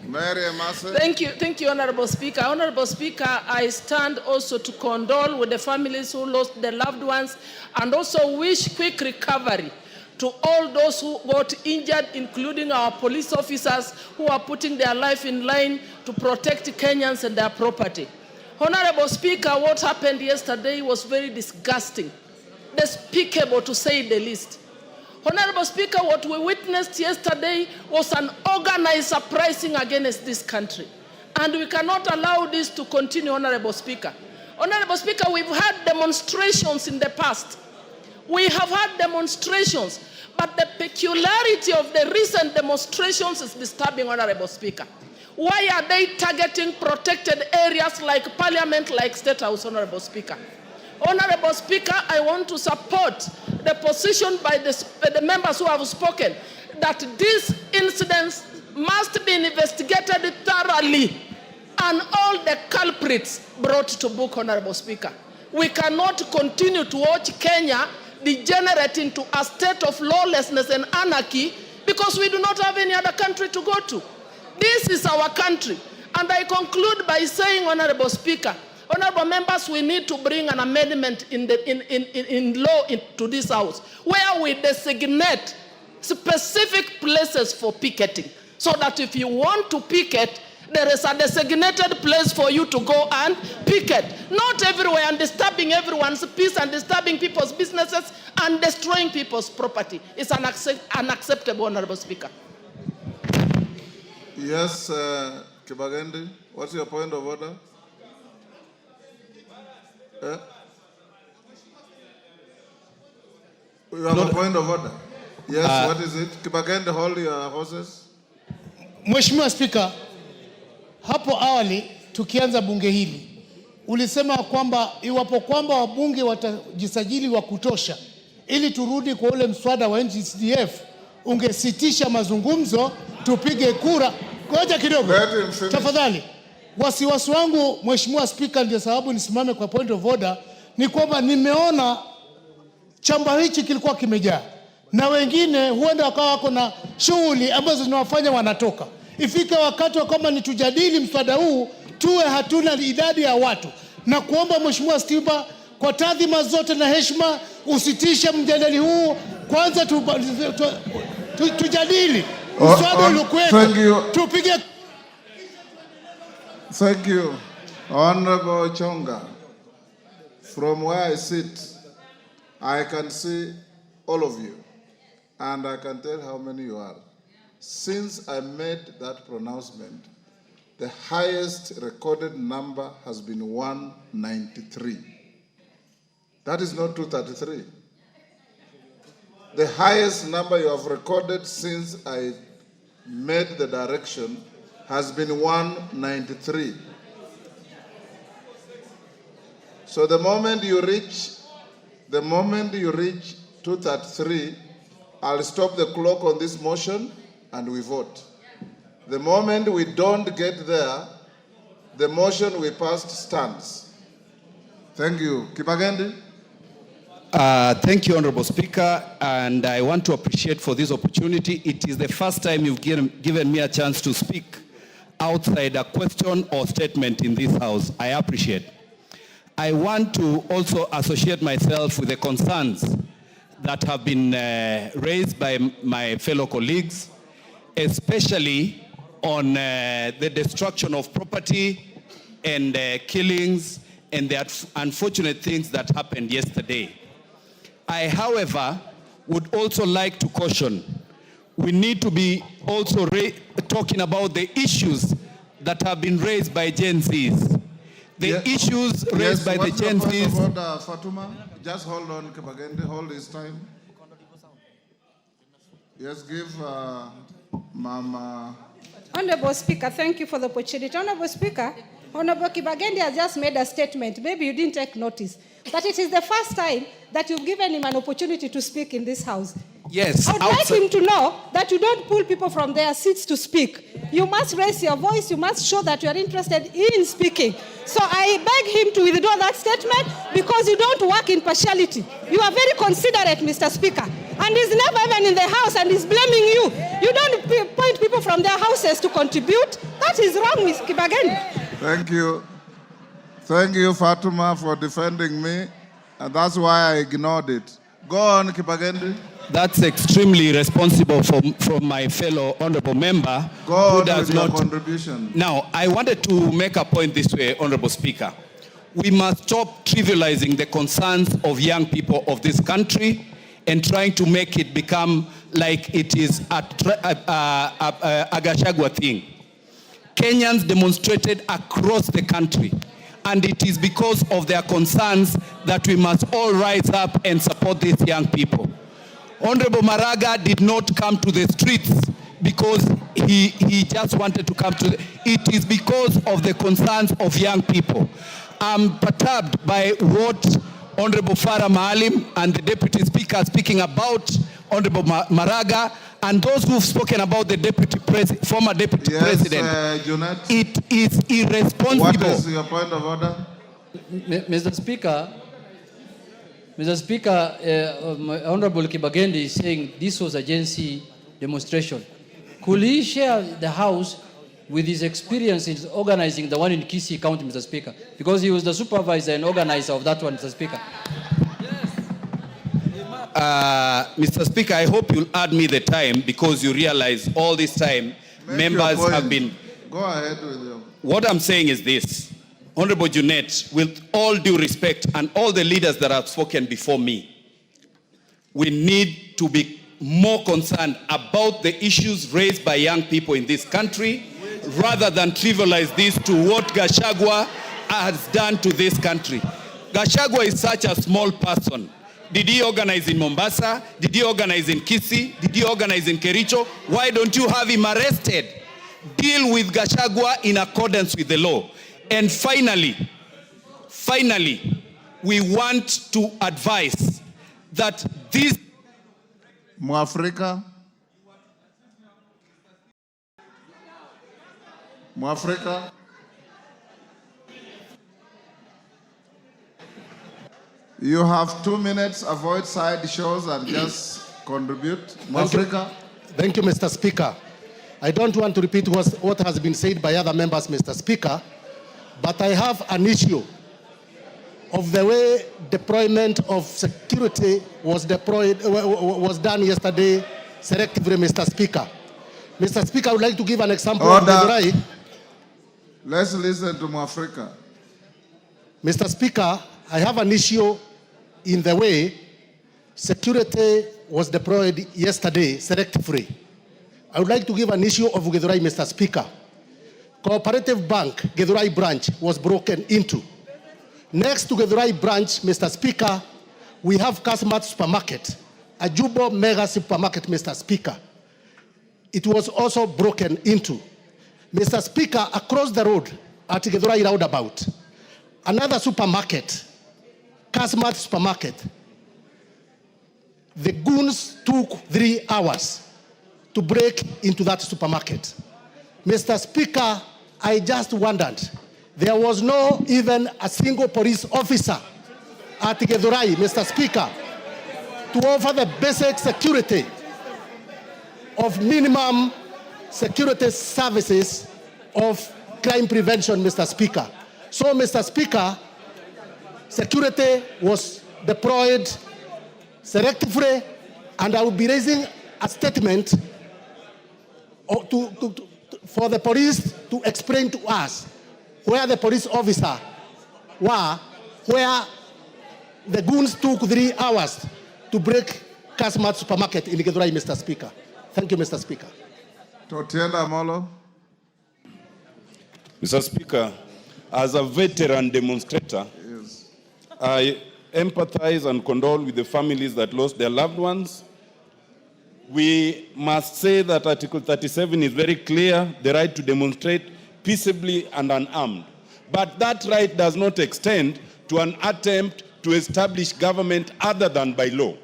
Mary Masse.
Thank you, Honorable Speaker. Honorable Speaker, I stand also to condole with the families who lost their loved ones and also wish quick recovery to all those who got injured, including our police officers who are putting their life in line to protect Kenyans and their property. Honorable Speaker, what happened yesterday was very disgusting, despicable to say the least. Honorable Speaker, what we witnessed yesterday was an organized uprising against this country. And we cannot allow this to continue, Honorable Speaker. Honorable Speaker, we've had demonstrations in the past. We have had demonstrations, but the peculiarity of the recent demonstrations is disturbing, Honorable Speaker. Why are they targeting protected areas like Parliament, like State House, Honorable Speaker? Honorable Speaker, I want to support the position by the members who have spoken that these incidents must be investigated thoroughly and all the culprits brought to book, Honorable Speaker. We cannot continue to watch Kenya degenerate into a state of lawlessness and anarchy because we do not have any other country to go to. This is our country. And I conclude by saying, Honorable Speaker, honorable members, we need to bring an amendment in law to this House where we designate specific places for picketing so that if you want to picket, there is a designated place for you to go and picket. Not everywhere and disturbing everyone's peace and disturbing people's businesses and destroying people's property. It's unacceptable, Honorable Speaker.
Yes, Kibagendi, what's your point of order? You have a point of order? Yes, what is it? Kibagendi, hold your horses.
Mheshimiwa Spika, hapo awali tukianza bunge hili ulisema kwamba iwapo kwamba wabunge watajisajili wa kutosha ili turudi kwa ule mswada wa NGCDF ungesitisha mazungumzo tupige kura. Ngoja kidogo tafadhali. Wasiwasi wangu Mheshimiwa Spika, ndio sababu nisimame kwa point of order, ni kwamba nimeona chamba hichi kilikuwa kimejaa na wengine huenda wakawa wako na shughuli ambazo zinawafanya wanatoka. Ifike wakati wa kwamba nitujadili mswada huu tuwe hatuna idadi ya watu, na kuomba Mheshimiwa Spika kwa taadhima zote na heshima usitishe mjadala huu, kwanza tujadili mswada uliokuwepo tupige.
Thank you, Honorable Chonga. From where I sit, I can see all of you, and I can tell how many you are. Since I made that pronouncement, the highest recorded number has been 193. That is not 233. The highest number you have recorded since I made the direction has been 193. So the moment you reach 233, I'll stop the clock on this motion and we vote. The moment we don't get there, the motion we passed stands. Thank you. Kibagendi.
Thank you, Honorable Speaker, and I want to appreciate for this opportunity. It is the first time you've given me a chance to speak outside a question or statement in this House. I appreciate. I want to also associate myself with the concerns that have been raised by my fellow colleagues, especially on the destruction of property and killings and the unfortunate things that happened yesterday. I, however, would also like to caution, we need to be also talking about the issues that have been raised by Gen Zs. The issues raised by the Gen Zs.
Fatuma, just hold on, Kibagendi, hold his time. Yes, give Mama.
Honorable Speaker, thank you for the opportunity. Honorable Speaker, Honorable Kibagendi has just made a statement. Maybe you didn't take notice. That it is the first time that you've given him an opportunity to speak in this house.
Yes.
I would like him to know that you don't pull people from their seats to speak. You must raise your voice. You must show that you are interested in speaking. So I beg him to withdraw that statement because you don't work in partiality. You are very considerate, Mr. Speaker. And he's never even in the house and he's blaming you. You don't point people from their houses to contribute. That is wrong, Ms. Kibagendi.
Thank you. Thank you, Fatuma, for defending me. And that's why I ignored it. Go on, Kibagendi.
That's extremely responsible from my fellow honorable member.
Go on
who does
with your
not.
contribution.
Now, I wanted to make a point this way, Honorable Speaker. We must stop trivializing the concerns of young people of this country and trying to make it become like it is a Gachagua thing. Kenyans demonstrated across the country, and it is because of their concerns that we must all rise up and support these young people. Honorable Maraga did not come to the streets because he just wanted to come to it is because of the concerns of young people. I'm perturbed by what Honorable Farah Maalim and the Deputy Speaker are speaking about Honorable Maraga and those who've spoken about the former Deputy President.
Junet.
It is irresponsible.
What is your point of order?
Mr. Speaker, Honorable Kibagendi is saying this was a GNC demonstration. Could he share the House with his experience in organizing the one in Kisii County, Mr. Speaker? Because he was the supervisor and organizer of that one, Mr. Speaker.
Mr. Speaker, I hope you'll add me the time because you realize all this time members have been...
Go ahead with you.
What I'm saying is this. Honorable Junet, with all due respect and all the leaders that have spoken before me, we need to be more concerned about the issues raised by young people in this country rather than trivialize this to what Gachagua has done to this country. Gachagua is such a small person. Did he organize in Mombasa? Did he organize in Kisii? Did he organize in Kericho? Why don't you have him arrested? Deal with Gachagua in accordance with the law. And finally, we want to advise that this...
Mwafrika, you have 2 minutes. Avoid side shows and just contribute. Mwafrika.
Thank you, Mr. Speaker. I don't want to repeat what has been said by other members, Mr. Speaker, but I have an issue of the way deployment of security was done yesterday selectively, Mr. Speaker. Mr. Speaker, I would like to give an example of Githurai.
Let's listen to Mwafrika.
Mr. Speaker, I have an issue in the way security was deployed yesterday selectively. I would like to give an issue of Githurai, Mr. Speaker. Cooperative Bank, Githurai branch, was broken into. Next to Githurai branch, Mr. Speaker, we have Kasmat Supermarket, a Jubo mega supermarket, Mr. Speaker. It was also broken into. Mr. Speaker, across the road at Githurai roundabout, another supermarket, Kasmat Supermarket, the goons took 3 hours to break into that supermarket. Mr. Speaker, I just wondered, there was no even a single police officer at Githurai, Mr. Speaker, to offer the basic security of minimum security services of crime prevention, Mr. Speaker. So, Mr. Speaker, security was deployed selectively, and I will be raising a statement for the police to explain to us where the police officer were, where the goons took 3 hours to break Kasmat Supermarket in Githurai, Mr. Speaker. Thank you, Mr. Speaker.
Totienda Molo.
Mr. Speaker, as a veteran demonstrator,
Yes.
I empathize and condole with the families that lost their loved ones. we must say that Article 37 is very clear, the right to demonstrate peaceably and unarmed. But that right does not extend to an attempt to establish government other than by law.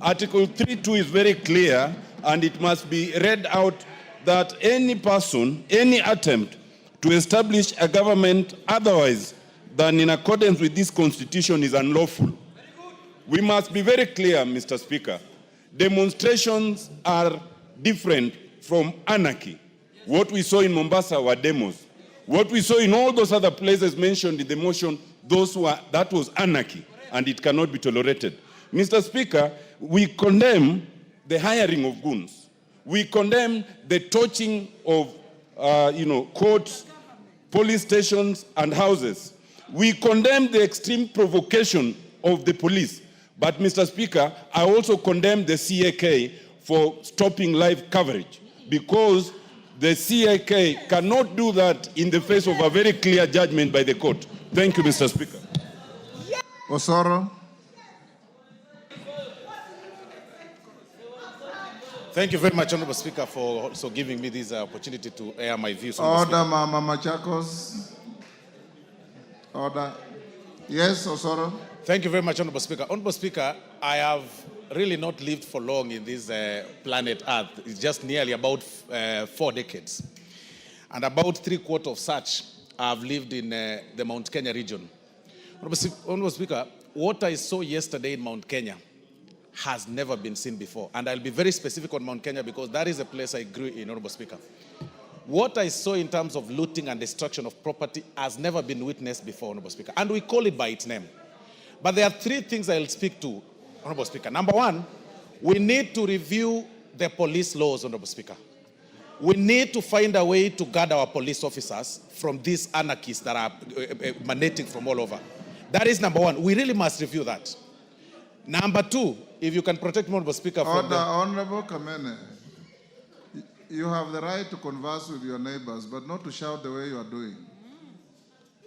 Article 3.2 is very clear, and it must be read out that any person, any attempt to establish a government otherwise than in accordance with this constitution is unlawful. We must be very clear, Mr. Speaker. Demonstrations are different from anarchy. What we saw in Mombasa were demos. What we saw in all those other places mentioned in the motion, that was anarchy, and it cannot be tolerated. Mr. Speaker, we condemn the hiring of goons. We condemn the torching of courts, police stations, and houses. We condemn the extreme provocation of the police. But, Mr. Speaker, I also condemn the CAK for stopping live coverage, because the CAK cannot do that in the face of a very clear judgment by the court. Thank you, Mr. Speaker.
Osoro.
Thank you very much, Honorable Speaker, for also giving me this opportunity to air my views.
Order, Mama Machakos. Order. Yes, Osoro.
Thank you very much, Honorable Speaker. Honorable Speaker, I have really not lived for long in this planet Earth. It's just nearly about 4 decades. And about 3/4 of such I've lived in the Mount Kenya region. Honorable Speaker, what I saw yesterday in Mount Kenya has never been seen before. And I'll be very specific on Mount Kenya because that is a place I grew in, Honorable Speaker. What I saw in terms of looting and destruction of property has never been witnessed before, Honorable Speaker. And we call it by its name. But there are 3 things I'll speak to, Honorable Speaker. Number 1, we need to review the police laws, Honorable Speaker. We need to find a way to guard our police officers from these anarchists that are emanating from all over. That is number 1. We really must review that. Number 2, if you can protect me, Honorable Speaker, from the...
Honorable Kamene, you have the right to converse with your neighbors, but not to shout the way you are doing.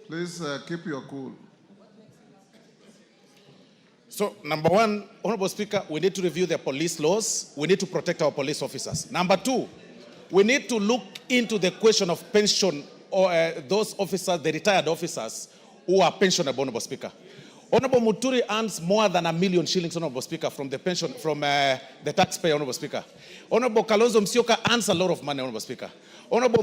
Please keep your cool.
So, number 1, Honorable Speaker, we need to review the police laws. We need to protect our police officers. Number 2, we need to look into the question of pension or those officers, the retired officers who are pensionable, Honorable Speaker. Honorable Muturi earns more than 1 million shillings, Honorable Speaker, from the pension, from the taxpayer, Honorable Speaker. Honorable Kalonzo Musyoka earns a lot of money, Honorable Speaker. Honorable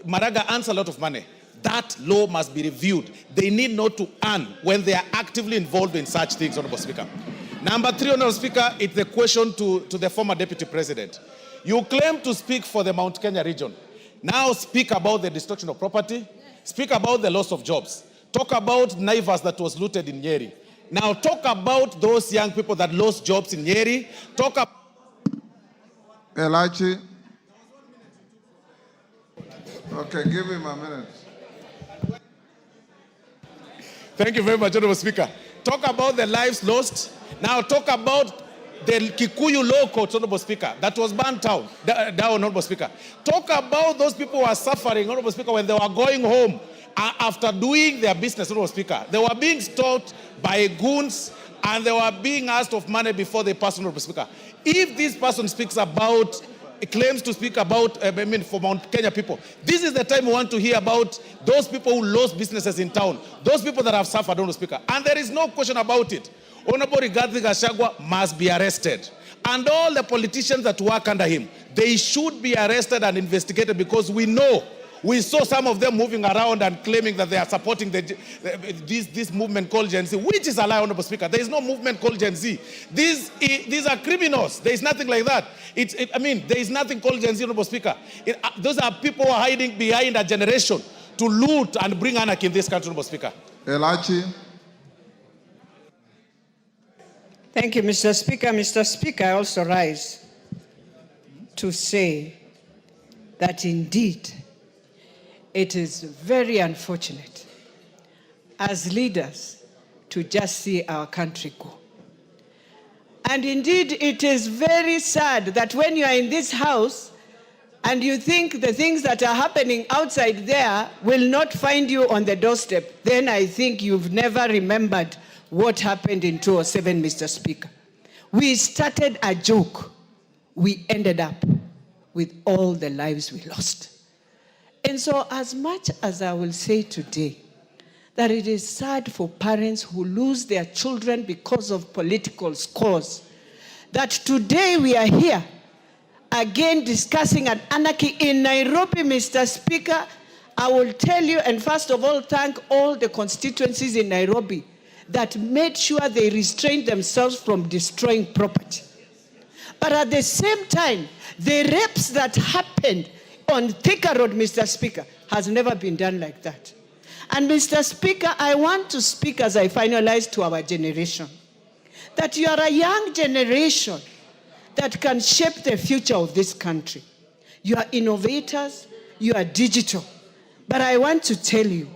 Maraga earns a lot of money. That law must be reviewed. They need not to earn when they are actively involved in such things, Honorable Speaker. Number 3, Honorable Speaker, it's the question to the former Deputy President. You claim to speak for the Mount Kenya region. Now speak about the destruction of property. Speak about the loss of jobs. Talk about Naivas that was looted in Nyeri. Now talk about those young people that lost jobs in Nyeri. Talk about...
Elachi. Okay, give him a minute.
Thank you very much, Honorable Speaker. Talk about the lives lost. Now talk about the Kikuyu law court, Honorable Speaker, that was burnt down, Honorable Speaker. Talk about those people who are suffering, Honorable Speaker, when they were going home after doing their business, Honorable Speaker. They were being stalked by goons and they were being asked of money before they passed, Honorable Speaker. If this person speaks about, claims to speak about, for Mount Kenya people, this is the time we want to hear about those people who lost businesses in town, those people that have suffered, Honorable Speaker. And there is no question about it. Honorable Rigathi Gachagua must be arrested. And all the politicians that work under him, they should be arrested and investigated because we know, we saw some of them moving around and claiming that they are supporting this movement called Gen Z, which is a lie, Honorable Speaker. There is no movement called Gen Z. These are criminals. There is nothing like that. There is nothing called Gen Z, Honorable Speaker. Those are people who are hiding behind a generation to loot and bring anarchy in this country, Honorable Speaker.
Elachi.
Thank you, Mr. Speaker. Mr. Speaker, I also rise to say that indeed it is very unfortunate as leaders to just see our country go. And indeed, it is very sad that when you are in this house and you think the things that are happening outside there will not find you on the doorstep, then I think you've never remembered what happened in 2007, Mr. Speaker. We started a joke we ended up with all the lives we lost. And so as much as I will say today that it is sad for parents who lose their children because of political scores, that today we are here again discussing an anarchy in Nairobi, Mr. Speaker, I will tell you, and first of all, thank all the constituencies in Nairobi that made sure they restrained themselves from destroying property. But at the same time, the rapes that happened on Thika Road, Mr. Speaker, has never been done like that. And Mr. Speaker, I want to speak as I finalize to our generation, that you are a young generation that can shape the future of this country. You are innovators, you are digital. But I want to tell you,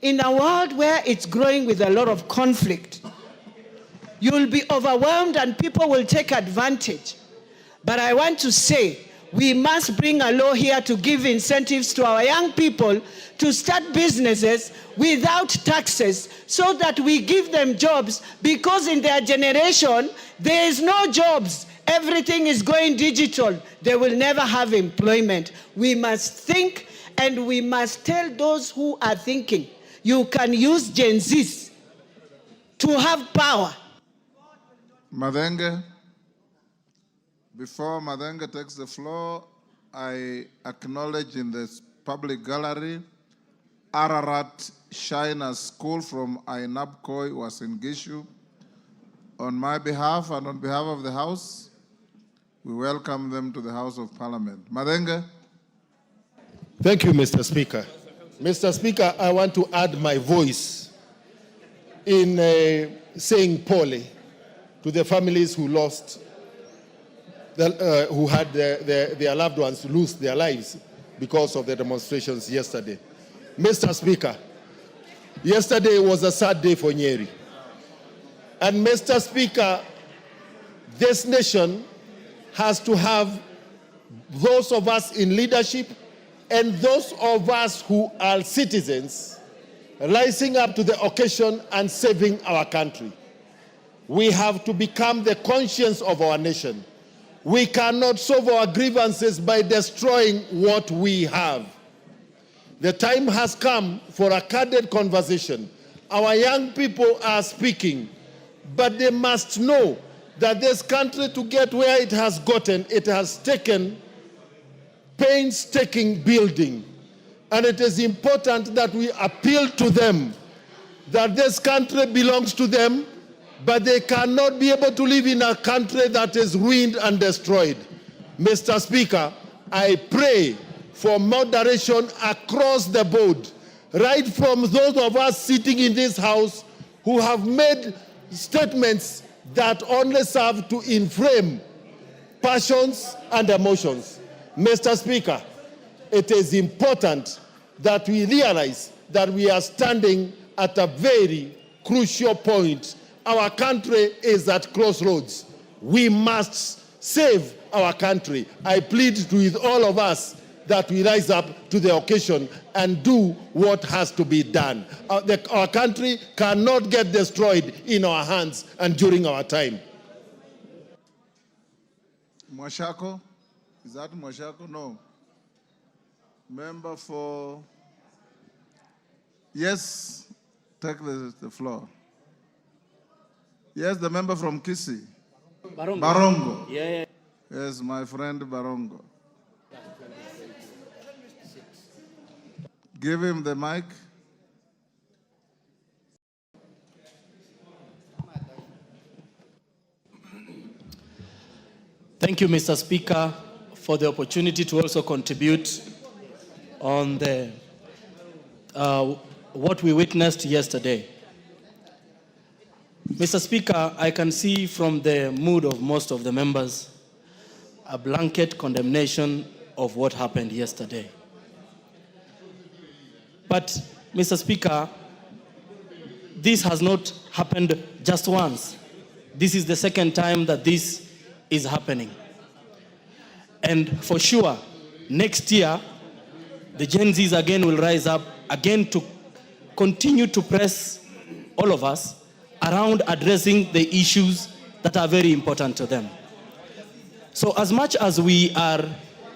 in a world where it's growing with a lot of conflict, you will be overwhelmed and people will take advantage. But I want to say, we must bring a law here to give incentives to our young people to start businesses without taxes so that we give them jobs, because in their generation, there is no jobs. Everything is going digital. They will never have employment. We must think, and we must tell those who are thinking, you can use Gen Zs to have power.
Madenge, before Madenge takes the floor, I acknowledge in this public gallery Ararat Shiner School from Ainabkoi was in Gishu. On my behalf and on behalf of the House, we welcome them to the House of Parliament. Madenge.
Thank you, Mr. Speaker. Mr. Speaker, I want to add my voice in saying pole to the families who lost, who had their loved ones lose their lives because of the demonstrations yesterday. Mr. Speaker, yesterday was a sad day for Nyeri. And Mr. Speaker, this nation has to have those of us in leadership and those of us who are citizens rising up to the occasion and saving our country. We have to become the conscience of our nation. We cannot solve our grievances by destroying what we have. The time has come for a candid conversation. Our young people are speaking, but they must know that this country, to get where it has gotten, it has taken painstaking building. And it is important that we appeal to them that this country belongs to them, but they cannot be able to live in a country that is ruined and destroyed. Mr. Speaker, I pray for moderation across the board, right from those of us sitting in this House who have made statements that only serve to inflame passions and emotions. Mr. Speaker, it is important that we realize that we are standing at a very crucial point. Our country is at crossroads. We must save our country. I plead with all of us that we rise up to the occasion and do what has to be done. Our country cannot get destroyed in our hands and during our time.
Mwashako? Is that Mwashako? No. Member for... Yes, take the floor. Yes, the member from Kisii.
Barongo.
Barongo.
Yeah.
Yes, my friend Barongo. Give him the mic.
Thank you, Mr. Speaker, for the opportunity to also contribute on the what we witnessed yesterday. Mr. Speaker, I can see from the mood of most of the members a blanket condemnation of what happened yesterday. But, Mr. Speaker, this has not happened just once. This is the second time that this is happening. And for sure, next year, the Gen Zs again will rise up again to continue to press all of us around addressing the issues that are very important to them. So as much as we are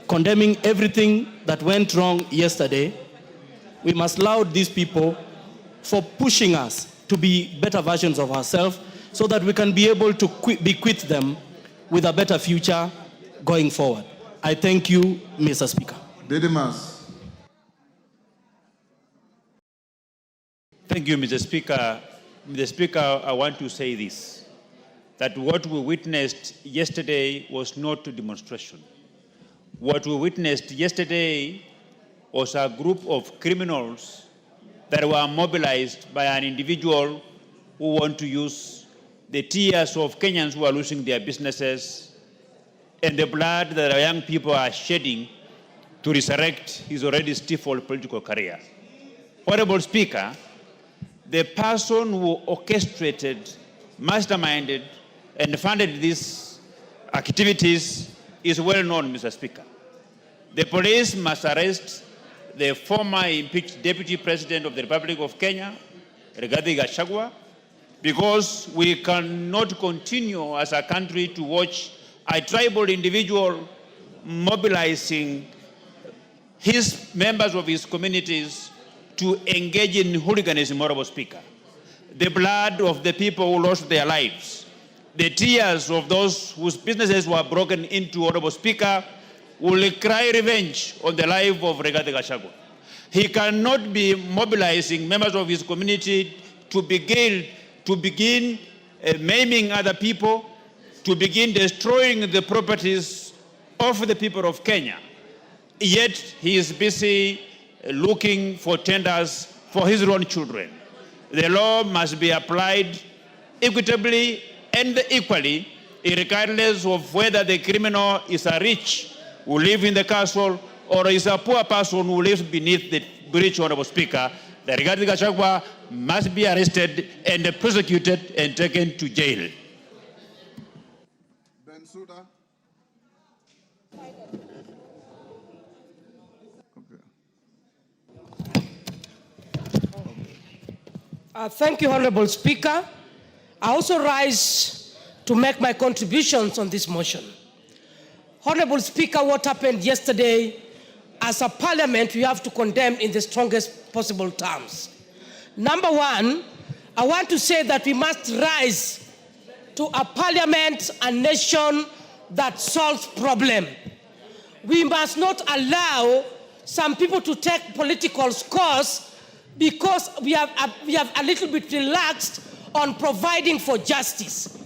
condemning everything that went wrong yesterday, we must laud these people for pushing us to be better versions of ourselves so that we can be able to bequeath them with a better future going forward. I thank you, Mr. Speaker.
Didymus.
Thank you, Mr. Speaker. Mr. Speaker, I want to say this, that what we witnessed yesterday was not a demonstration. What we witnessed yesterday was a group of criminals that were mobilized by an individual who want to use the tears of Kenyans who are losing their businesses and the blood that our young people are shedding to resurrect his already stifled political career. Honorable Speaker, the person who orchestrated, masterminded, and funded these activities is well known, Mr. Speaker. The police must arrest the former impeached Deputy President of the Republic of Kenya, Rigathi Gachagua, because we cannot continue as a country to watch a tribal individual mobilizing his members of his communities to engage in hooliganism, Honorable Speaker. The blood of the people who lost their lives, the tears of those whose businesses were broken into, Honorable Speaker, will cry revenge on the life of Rigathi Gachagua. He cannot be mobilizing members of his community to begin maiming other people, to begin destroying the properties of the people of Kenya. Yet he is busy looking for tenders for his own children. The law must be applied equitably and equally, regardless of whether the criminal is a rich who lives in the castle or is a poor person who lives beneath the bridge, Honorable Speaker. The Rigathi Gachagua must be arrested and prosecuted and taken to jail.
Bensouda.
Thank you, Honorable Speaker. I also rise to make my contributions on this motion. Honorable Speaker, what happened yesterday, as a parliament, we have to condemn in the strongest possible terms. Number one, I want to say that we must rise to a parliament, a nation that solves problems. We must not allow some people to take political scores because we have a little bit relaxed on providing for justice.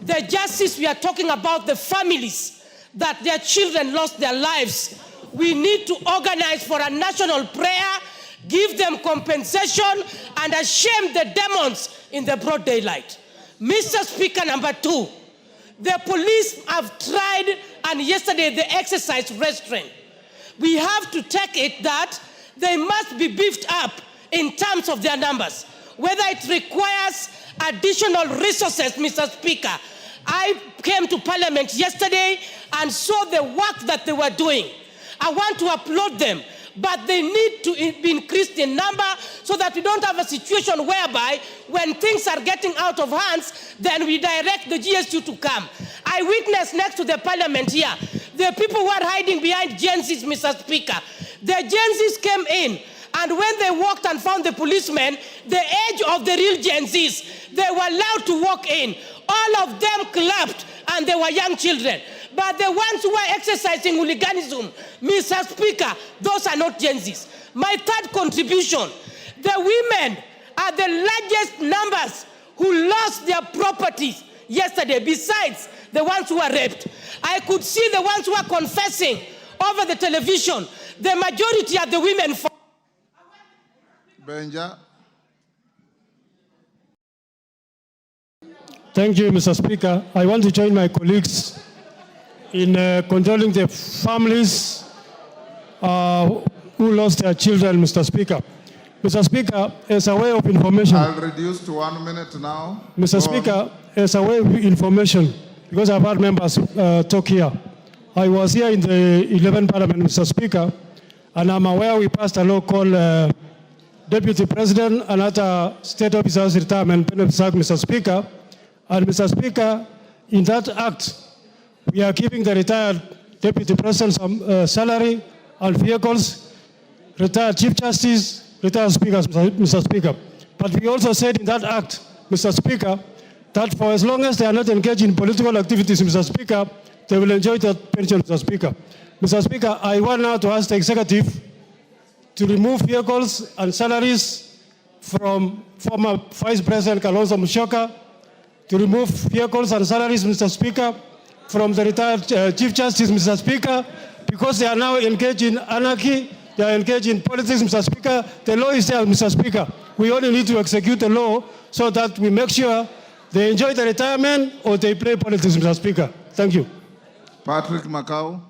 The justice we are talking about, the families that their children lost their lives. We need to organize for a national prayer, give them compensation, and shame the demons in the broad daylight. Mr. Speaker, number two, the police have tried, and yesterday they exercised restraint. We have to take it that they must be beefed up in terms of their numbers. Whether it requires additional resources, Mr. Speaker. I came to Parliament yesterday and saw the work that they were doing. I want to applaud them, but they need to be increased in number so that we don't have a situation whereby when things are getting out of hands, then we direct the GSU to come. I witnessed next to the Parliament here, the people who are hiding behind Gen Zs, Mr. Speaker. The Gen Zs came in, and when they walked and found the policemen, the age of the real Gen Zs, they were allowed to walk in. All of them clapped, and they were young children. But the ones who were exercising hooliganism, Mr. Speaker, those are not Gen Zs. My third contribution, the women are the largest numbers who lost their properties yesterday, besides the ones who were raped. I could see the ones who were confessing over the television. The majority are the women.
Benja.
Thank you, Mr. Speaker. I want to join my colleagues in condoling the families who lost their children, Mr. Speaker. Mr. Speaker, as a way of information...
I'll reduce to 1 minute now.
Mr. Speaker, as a way of information, because I've had members talk here, I was here in the 11th Parliament, Mr. Speaker, and I'm aware we passed a law called Deputy President and other state officers retirement benefits act, Mr. Speaker. And Mr. Speaker, in that act, We are giving the retired Deputy President some salary and vehicles, retired Chief Justice, retired speakers, Mr. Speaker. But we also said in that act, Mr. Speaker, that for as long as they are not engaged in political activities, Mr. Speaker, they will enjoy that pension, Mr. Speaker. Mr. Speaker, I want now to ask the executive to remove vehicles and salaries from former Vice President Kalonzo Musyoka, to remove vehicles and salaries, Mr. Speaker, from the retired Chief Justice, Mr. Speaker, because they are now engaged in anarchy, they are engaged in politics, Mr. Speaker. The law is there, Mr. Speaker. We only need to execute the law so that we make sure they enjoy the retirement or they play politics, Mr. Speaker. Thank you.
Patrick Macau.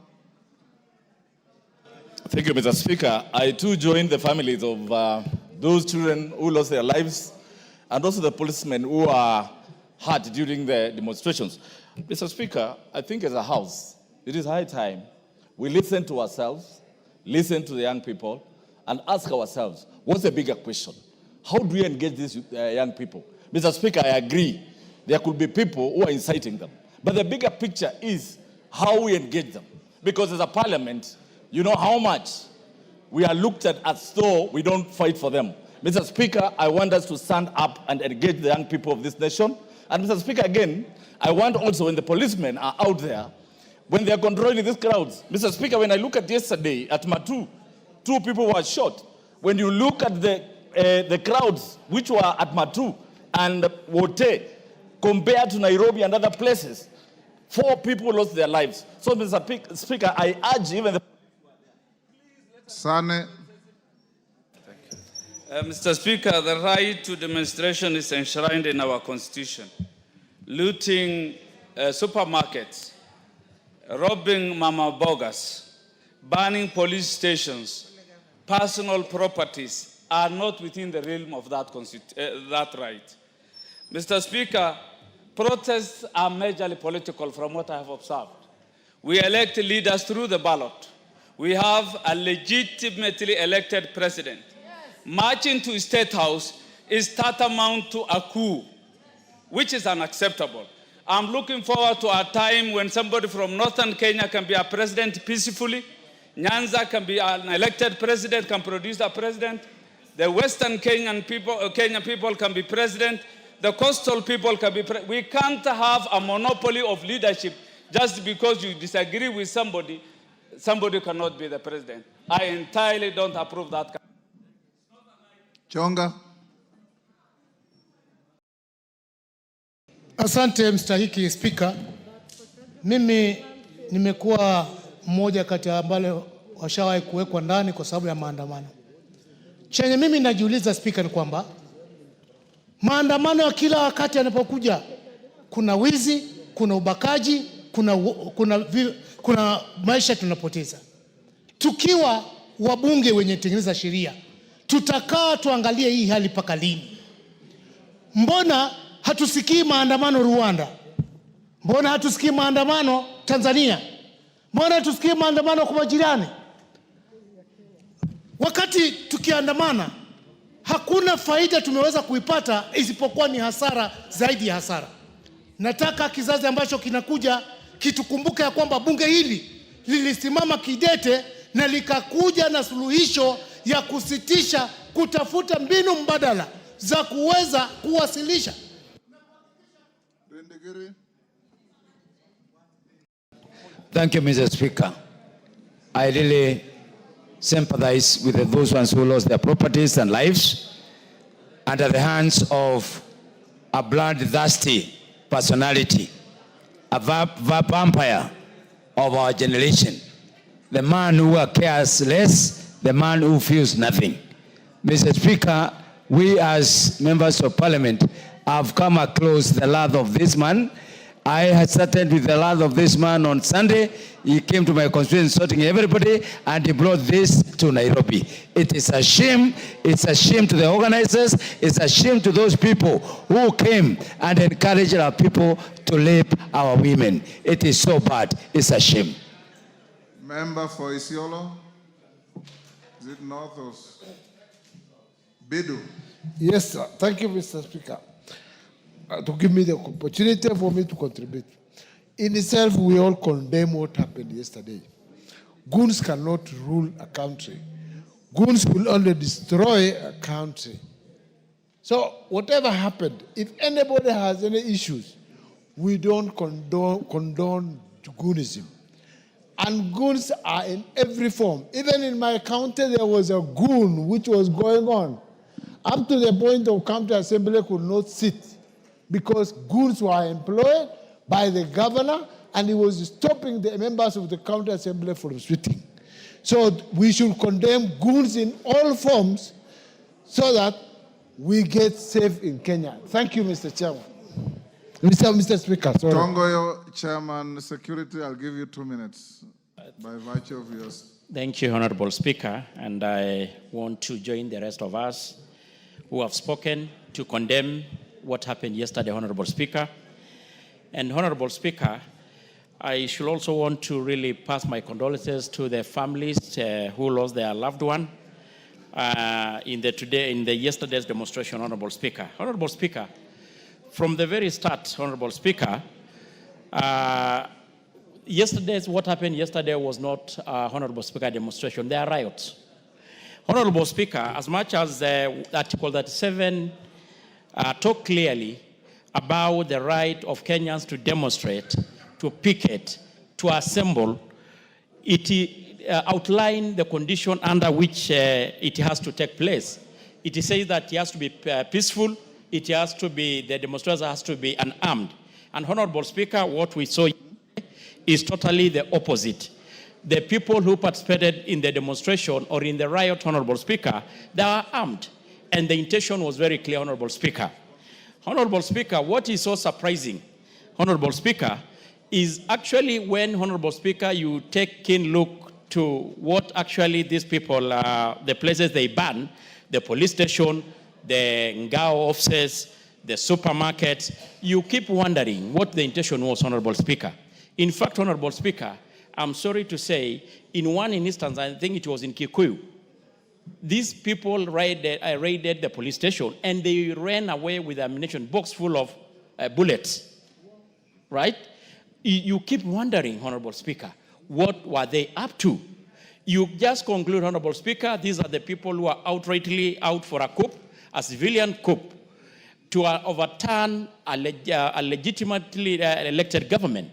Thank you, Mr. Speaker. I too join the families of those children who lost their lives and also the policemen who are hurt during the demonstrations. Mr. Speaker, I think as a House, it is high time we listen to ourselves, listen to the young people, and ask ourselves, what's the bigger question? How do we engage these young people? Mr. Speaker, I agree. There could be people who are inciting them. But the bigger picture is how we engage them. Because as a parliament, you know how much we are looked at as though we don't fight for them. Mr. Speaker, I want us to stand up and engage the young people of this nation. And Mr. Speaker, again, I want also when the policemen are out there, when they are controlling these crowds. Mr. Speaker, when I look at yesterday at Matu, 2 people were shot. When you look at the crowds which were at Matu and Wote, compared to Nairobi and other places, 4 people lost their lives. So, Mr. Speaker, I urge even the...
Sane.
Mr. Speaker, the right to demonstration is enshrined in our Constitution. Looting supermarkets, robbing mama bogas, burning police stations, personal properties are not within the realm of that right. Mr. Speaker, protests are majorly political from what I have observed. We elect leaders through the ballot. We have a legitimately elected president. Marching to State House is tantamount to a coup, which is unacceptable. I'm looking forward to a time when somebody from northern Kenya can be a president peacefully. Nyanza can be an elected president, can produce a president. The western Kenyan people can be president. The coastal people can be president. We can't have a monopoly of leadership just because you disagree with somebody. Somebody cannot be the president. I entirely don't approve that.
Chonga.
Asante mstahiki Spika. Mimi nimekuwa mmoja kati ya ambao washawahi kuwekwa ndani kwa sababu ya maandamano. Chenye mimi najiuliza Spika ni kwamba maandamano ya kila wakati yanapokuja kuna wizi, kuna ubakaji, kuna maisha tunapoteza. Tukiwa wabunge wenye tengeneza sheria, tutakaa tuangalie hii hali paka lini? Mbona hatusikii maandamano Rwanda? Mbona hatusikii maandamano Tanzania? Mbona hatusikii maandamano kwa majirani? Wakati tukiandamana, hakuna faida tumeweza kuipata isipokuwa ni hasara zaidi ya hasara. Nataka kizazi ambacho kinakuja kitukumbuke ya kwamba bunge hili lilisimama kidete na likakuja na suluhisho ya kusitisha, kutafuta mbinu mbadala za kuweza kuwasilisha.
Thank you, Mr. Speaker. I really sympathize with those ones who lost their properties and lives under the hands of a bloodthirsty personality, a vampire of our generation, the man who cares less, the man who feels nothing. Mr. Speaker, we as members of parliament have come across the wrath of this man. I had started with the wrath of this man on Sunday. He came to my constituency insulting everybody, and he brought this to Nairobi. It is a shame. It's a shame to the organizers. It's a shame to those people who came and encouraged our people to rape our women. It is so bad. It's a shame.
Member for Isiolo. Is it North or Bidu?
Yes, sir. Thank you, Mr. Speaker, to give me the opportunity for me to contribute.
In itself, we all condemn what happened yesterday. Goons cannot rule a country. Goons will only destroy a country. So whatever happened, if anybody has any issues, we don't condone goonism. And goons are in every form. Even in my county, there was a goon which was going on, up to the point of county assembly could not sit because goons were employed by the governor and he was stopping the members of the county assembly from sitting. So we should condemn goons in all forms so that we get safe in Kenya. Thank you, Mr. Chairman. Mr. Speaker, sorry.
Tongoyo, Chairman, Security, I'll give you 2 minutes by virtue of yours.
Thank you, Honorable Speaker, and I want to join the rest of us who have spoken to condemn what happened yesterday, Honorable Speaker. And Honorable Speaker, I should also want to really pass my condolences to the families who lost their loved one in yesterday's demonstration, Honorable Speaker. Honorable Speaker, from the very start, Honorable Speaker, what happened yesterday was not, Honorable Speaker, demonstration. There are riots. Honorable Speaker, as much as Article 37 talk clearly about the right of Kenyans to demonstrate, to picket, to assemble, it outlined the condition under which it has to take place. It says that it has to be peaceful, the demonstrators has to be unarmed. And Honorable Speaker, what we saw is totally the opposite. The people who participated in the demonstration or in the riot, Honorable Speaker, they are armed. And the intention was very clear, Honorable Speaker. Honorable Speaker, what is so surprising, Honorable Speaker, is actually when, Honorable Speaker, you take keen look to what actually these people, the places they ban, the police station, the Ngao offices, the supermarket, you keep wondering what the intention was, Honorable Speaker. In fact, Honorable Speaker, I'm sorry to say, in one instance, I think it was in Kikuyu, these people raided the police station and they ran away with ammunition box full of bullets, right? You keep wondering, Honorable Speaker, what were they up to? You just conclude, Honorable Speaker, these are the people who are outrightly out for a coup, a civilian coup, to overturn a legitimately elected government.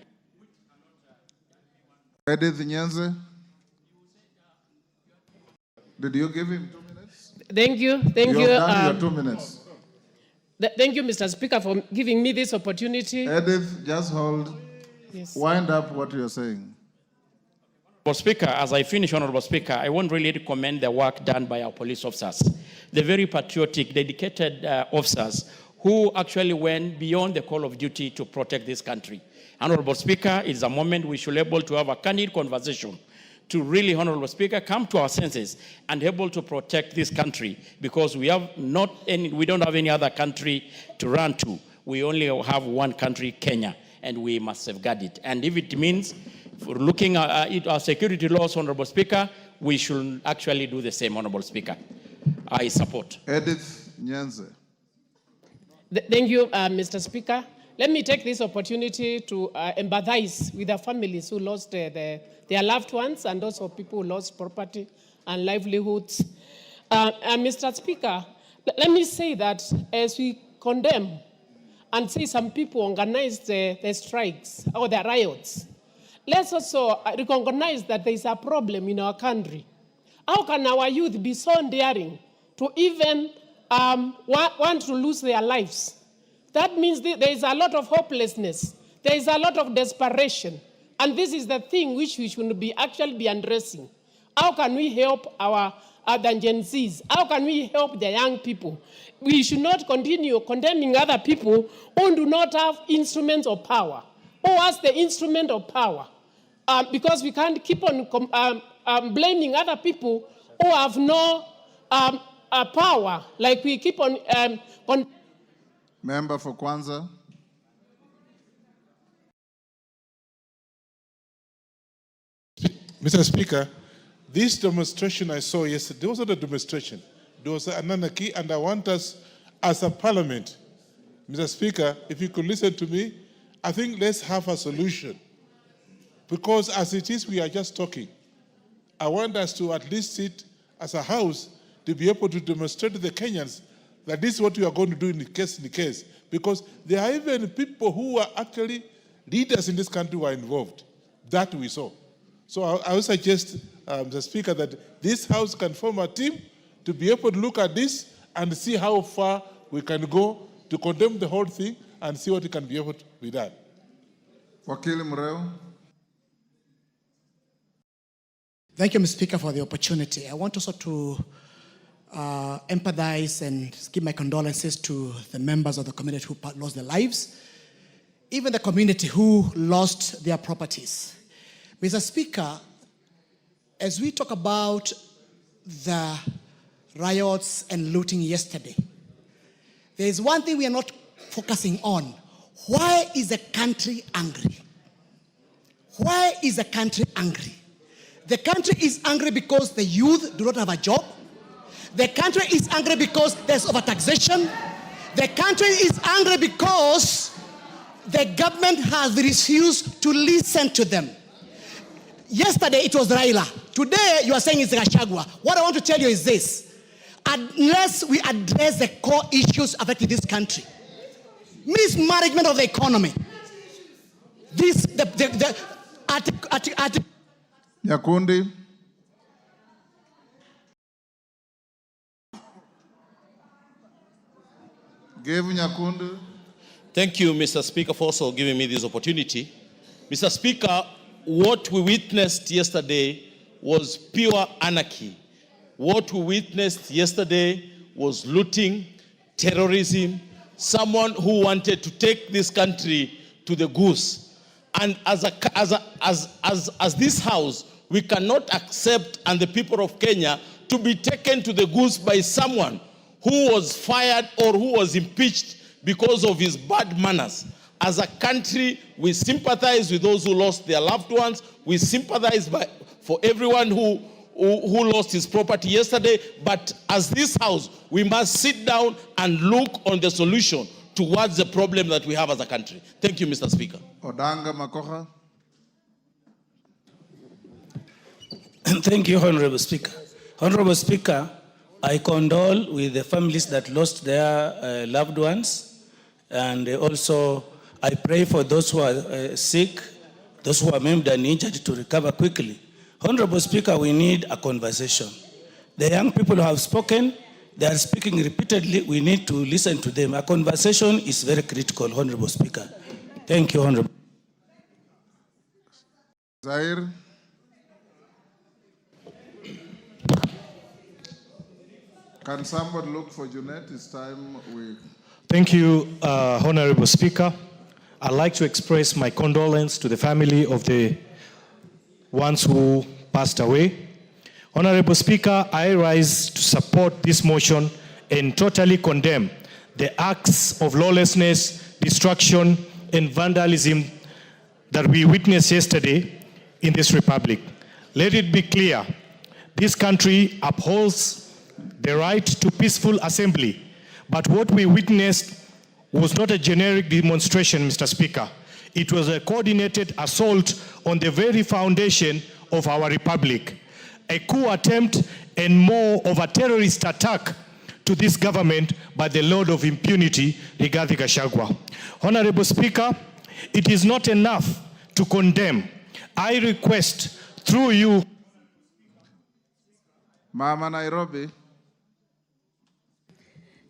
Edith Nyenze, did you give him 2 minutes?
Thank you. Thank you.
You have done your 2 minutes.
Thank you, Mr. Speaker, for giving me this opportunity.
Edith, just hold.
Yes.
Wind up what you're saying.
Honorable Speaker, as I finish, Honorable Speaker, I want really to commend the work done by our police officers, the very patriotic, dedicated officers who actually went beyond the call of duty to protect this country. Honorable Speaker, it's a moment we should be able to have a candid conversation to really, Honorable Speaker, come to our senses and able to protect this country because we don't have any other country to run to. We only have one country, Kenya, and we must safeguard it. And if it means for looking at our security laws, Honorable Speaker, we should actually do the same, Honorable Speaker. I support.
Edith Nyenze.
Thank you, Mr. Speaker. Let me take this opportunity to empathize with the families who lost their loved ones and also people who lost property and livelihoods. Mr. Speaker, let me say that as we condemn and say some people organized the strikes or the riots, let's also recognize that there is a problem in our country. How can our youth be so daring to even want to lose their lives? That means there is a lot of hopelessness. There is a lot of desperation. And this is the thing which we should actually be addressing. How can we help our Gen Zs? How can we help the young people? We should not continue condemning other people who do not have instruments of power. Who has the instrument of power? Because we can't keep on blaming other people who have no power, like we keep on...
Member for Kwanza.
Mr. Speaker, this demonstration I saw yesterday, there was not a demonstration. There was an anarchy, and I want us as a parliament, Mr. Speaker, if you could listen to me, I think let's have a solution. Because as it is, we are just talking. I want us to at least sit as a house to be able to demonstrate to the Kenyans that this is what we are going to do in the case. Because there are even people who are actually leaders in this country who are involved. That we saw. So I would suggest, Mr. Speaker, that this House can form a team to be able to look at this and see how far we can go to condemn the whole thing and see what can be able to be done.
Wakili Mureo.
Thank you, Mr. Speaker, for the opportunity. I want also to empathize and give my condolences to the members of the community who lost their lives, even the community who lost their properties. Mr. Speaker, as we talk about the riots and looting yesterday, there is one thing we are not focusing on. Why is the country angry? Why is the country angry? The country is angry because the youth do not have a job. The country is angry because there's overtaxation. The country is angry because the government has refused to listen to them. Yesterday it was Raila. Today you are saying it's Gachagua. What I want to tell you is this. Unless we address the core issues affecting this country, mismanagement of the economy,
Nyakundi. Give Nyakundi.
Thank you, Mr. Speaker, for also giving me this opportunity. Mr. Speaker, what we witnessed yesterday was pure anarchy. What we witnessed yesterday was looting, terrorism, someone who wanted to take this country to the goose. And as this House, we cannot accept, and the people of Kenya, to be taken to the goose by someone who was fired or who was impeached because of his bad manners. As a country, we sympathize with those who lost their loved ones. We sympathize for everyone who lost his property yesterday. But as this House, we must sit down and look on the solution towards the problem that we have as a country. Thank you, Mr. Speaker.
Odanga Makoha.
Thank you, Honorable Speaker. Honorable Speaker, I condole with the families that lost their loved ones, and also I pray for those who are sick, those who are maimed and injured to recover quickly. Honorable Speaker, we need a conversation. The young people who have spoken, they are speaking repeatedly. We need to listen to them. A conversation is very critical, Honorable Speaker. Thank you, Honorable.
Zaire. Can somebody look for Junet? It's time we...
Thank you, Honorable Speaker. I'd like to express my condolence to the family of the ones who passed away. Honorable Speaker, I rise to support this motion and totally condemn the acts of lawlessness, destruction, and vandalism that we witnessed yesterday in this republic. Let it be clear, this country upholds the right to peaceful assembly, but what we witnessed was not a generic demonstration, Mr. Speaker. It was a coordinated assault on the very foundation of our republic. A coup attempt and more of a terrorist attack to this government by the Lord of Impunity, Rigathi Gachagua. Honorable Speaker, it is not enough to condemn. I request through you.
Mama Nairobi.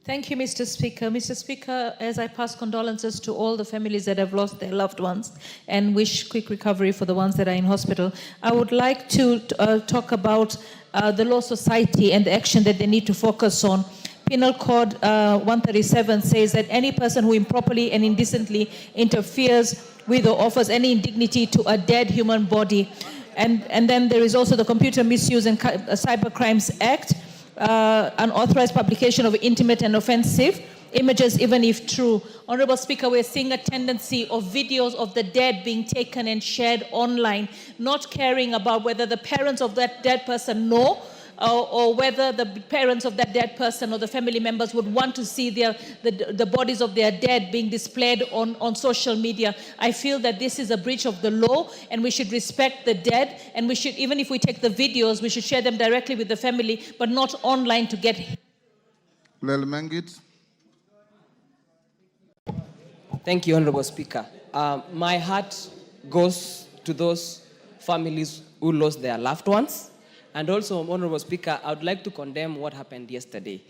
Thank you, Mr. Speaker. Mr. Speaker, as I pass condolences to all the families that have lost their loved ones and wish quick recovery for the ones that are in hospital, I would like to talk about the law society and the action that they need to focus on. Penal Code 137 says that any person who improperly and indecently interferes with or offers any indignity to a dead human body. And then there is also the Computer Misuse and Cyber Crimes Act, unauthorized publication of intimate and offensive images, even if true. Honorable Speaker, we're seeing a tendency of videos of the dead being taken and shared online, not caring about whether the parents of that dead person know or whether the parents of that dead person or the family members would want to see the bodies of their dead being displayed on social media. I feel that this is a breach of the law, and we should respect the dead, and we should, even if we take the videos, we should share them directly with the family, but not online to get.
Lel Mengit.
Thank you, Honorable Speaker. My heart goes to those families who lost their loved ones. And also, Honorable Speaker, I would like to condemn what happened yesterday.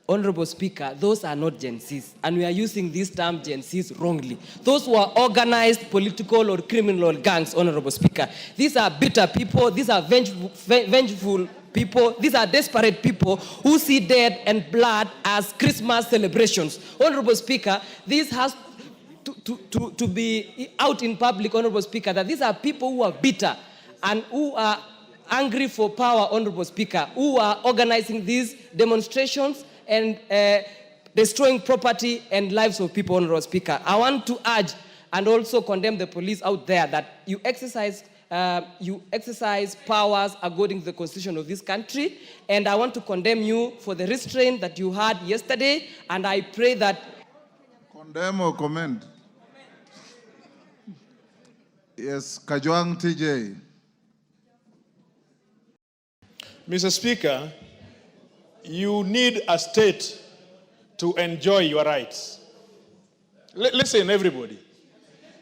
Honorable Speaker, those are not Gen Zs, and we are using this term Gen Zs wrongly. Those who are organized political or criminal gangs, Honorable Speaker. These are bitter people, these are vengeful people, these are desperate people who see death and blood as Christmas celebrations. Honorable Speaker, this has to be out in public, Honorable Speaker, that these are people who are bitter and who are angry for power, Honorable Speaker, who are organizing these demonstrations and destroying property and lives of people, Honorable Speaker. I want to urge and also condemn the police out there that you exercise powers according to the constitution of this country, and I want to condemn you for the restraint that you had yesterday, and I pray that...
Condemn or comment? Yes, Kajwang TJ.
Mr. Speaker, you need a state to enjoy your rights. Listen, everybody.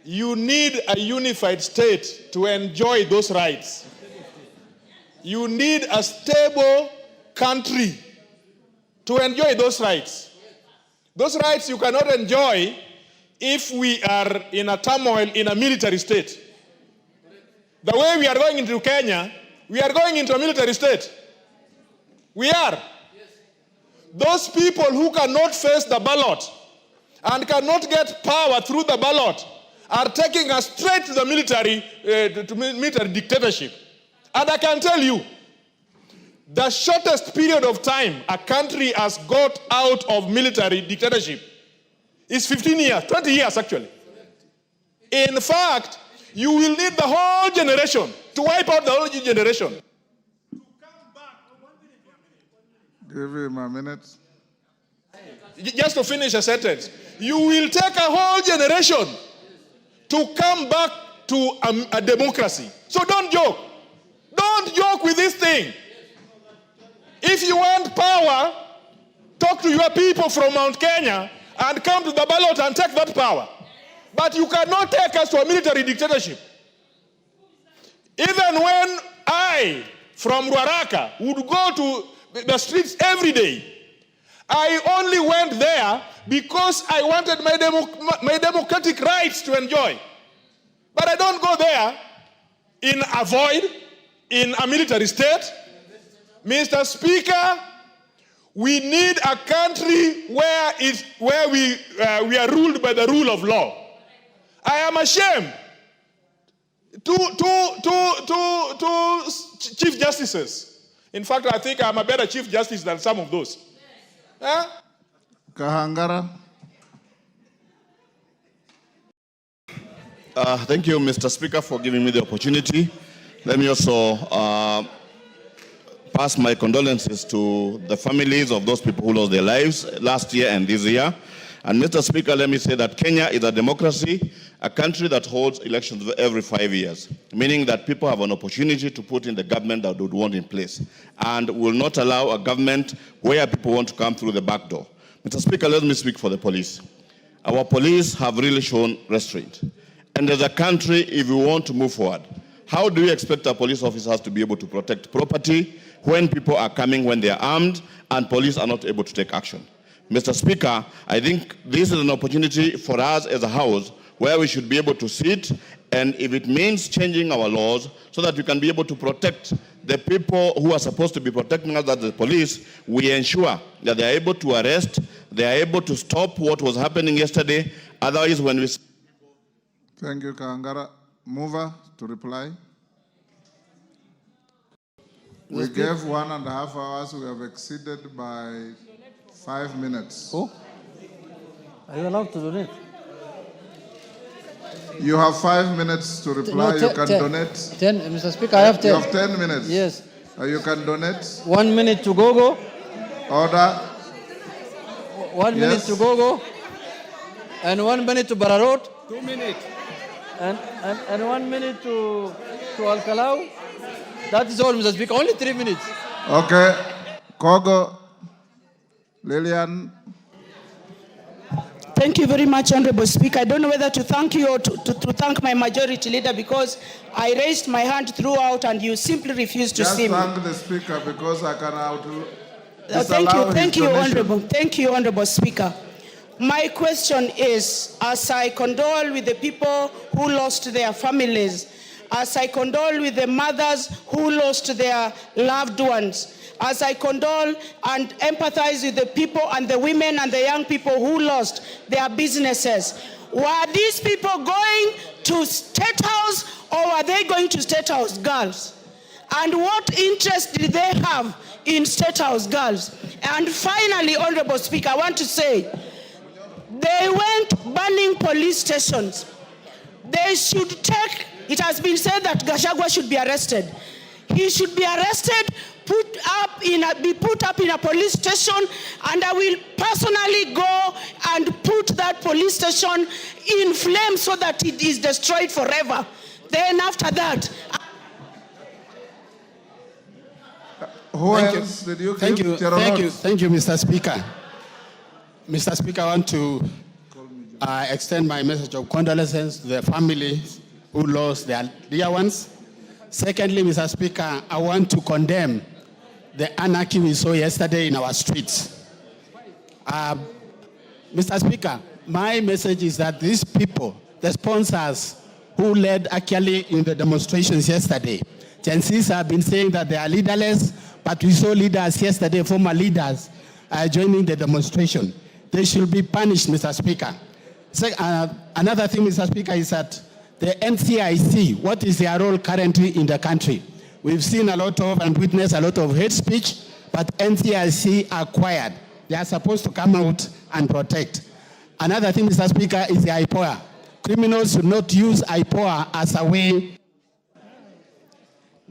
You need a unified state to enjoy those rights. You need a stable country to enjoy those rights. Those rights you cannot enjoy if we are in a turmoil in a military state. The way we are going into Kenya, we are going into a military state. We are. Those people who cannot face the ballot and cannot get power through the ballot are taking us straight to the military dictatorship. And I can tell you, the shortest period of time a country has got out of military dictatorship is 15 years, 20 years actually. In fact, you will need the whole generation to wipe out the whole generation.
Give him a minute.
Just to finish a sentence, you will take a whole generation to come back to a democracy. So don't joke. Don't joke with this thing. If you want power, talk to your people from Mount Kenya and come to the ballot and take that power. But you cannot take us to a military dictatorship. Even when I, from Ruaraka, would go to the streets every day, I only went there because I wanted my democratic rights to enjoy. But I don't go there in a void, in a military state. Mr. Speaker, we need a country where we are ruled by the rule of law. I am ashamed. Two chief justices. In fact, I think I'm a better chief justice than some of those. Huh?
Kahangara.
Thank you, Mr. Speaker, for giving me the opportunity. Let me also pass my condolences to the families of those people who lost their lives last year and this year. And Mr. Speaker, let me say that Kenya is a democracy, a country that holds elections every 5 years, meaning that people have an opportunity to put in the government that they would want in place, and will not allow a government where people want to come through the back door. Mr. Speaker, let me speak for the police. Our police have really shown restraint. And as a country, if we want to move forward, how do you expect our police officers to be able to protect property when people are coming when they are armed and police are not able to take action? Mr. Speaker, I think this is an opportunity for us as a House where we should be able to sit, and if it means changing our laws so that we can be able to protect the people who are supposed to be protecting us, as the police, we ensure that they are able to arrest, they are able to stop what was happening yesterday. Otherwise, when we...
Thank you, Kahangara. Mover to reply. We gave 1.5 hours. We have exceeded by 5 minutes.
Oh? Are you allowed to donate?
You have 5 minutes to reply.
No,
you can donate.
10, Mr. Speaker, I have 10.
You have 10 minutes.
Yes.
You can donate.
1 minute to Gogo.
Order.
1 minute to Gogo. And 1 minute to Bararot.
2 minutes.
And 1 minute to Al-Kalau. That is all, Mr. Speaker. Only 3 minutes.
Okay. Kogo. Lillian.
Thank you very much, Honorable Speaker. I don't know whether to thank you or to thank my majority leader, because I raised my hand throughout and you simply refused to see me.
Just thank the Speaker because I can
Thank you, Honorable Speaker. My question is, as I condole with the people who lost their families, as I condole with the mothers who lost their loved ones, as I condole and empathize with the people and the women and the young people who lost their businesses, were these people going to State House or were they going to State House girls? And what interest did they have in State House girls? And finally, Honorable Speaker, I want to say, they went burning police stations. They should take, it has been said that Gachagua should be arrested. He should be arrested, be put up in a police station, and I will personally go and put that police station in flames so that it is destroyed forever. Then after that...
Thank you,
Mr. Speaker. Mr. Speaker, I want to extend my message of condolences to the families who lost their dear ones. Secondly, Mr. Speaker, I want to condemn the anarchy we saw yesterday in our streets. Mr. Speaker, my message is that these people, the sponsors who led actually in the demonstrations yesterday, Gen Zs have been saying that they are leaderless, but we saw leaders yesterday, former leaders, joining the demonstration. They should be punished, Mr. Speaker. Another thing, Mr. Speaker, is that the NCIC, what is their role currently in the country? We've seen a lot of and witnessed a lot of hate speech, but NCIC are quiet. They are supposed to come out and protect. Another thing, Mr. Speaker, is the IPOA. Criminals should not use IPOA as a way.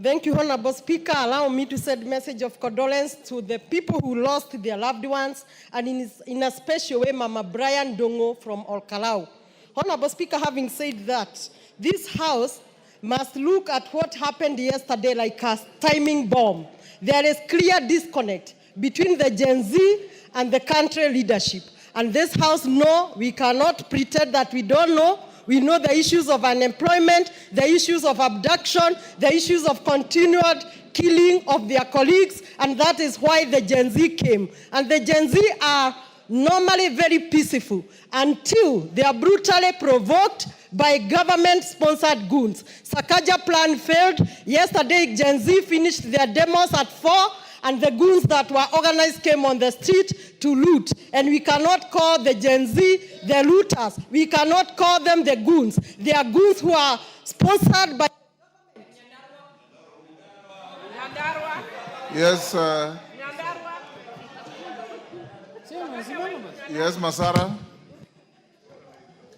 Thank you, Honorable Speaker. Allow me to send a message of condolence to the people who lost their loved ones, and in a special way, Mama Brian Dongo from Al-Kalau. Honorable Speaker, having said that, this House must look at what happened yesterday like a timing bomb. There is clear disconnect between the Gen Z and the country leadership. And this House knows we cannot pretend that we don't know. We know the issues of unemployment, the issues of abduction, the issues of continued killing of their colleagues, and that is why the Gen Z came. And the Gen Z are normally very peaceful until they are brutally provoked by government-sponsored goons. Sakaja plan failed. Yesterday, Gen Z finished their demos at 4, and the goons that were organized came on the street to loot. And we cannot call the Gen Z the looters. We cannot call them the goons. They are goons who are sponsored by...
Yes, yes, Masara.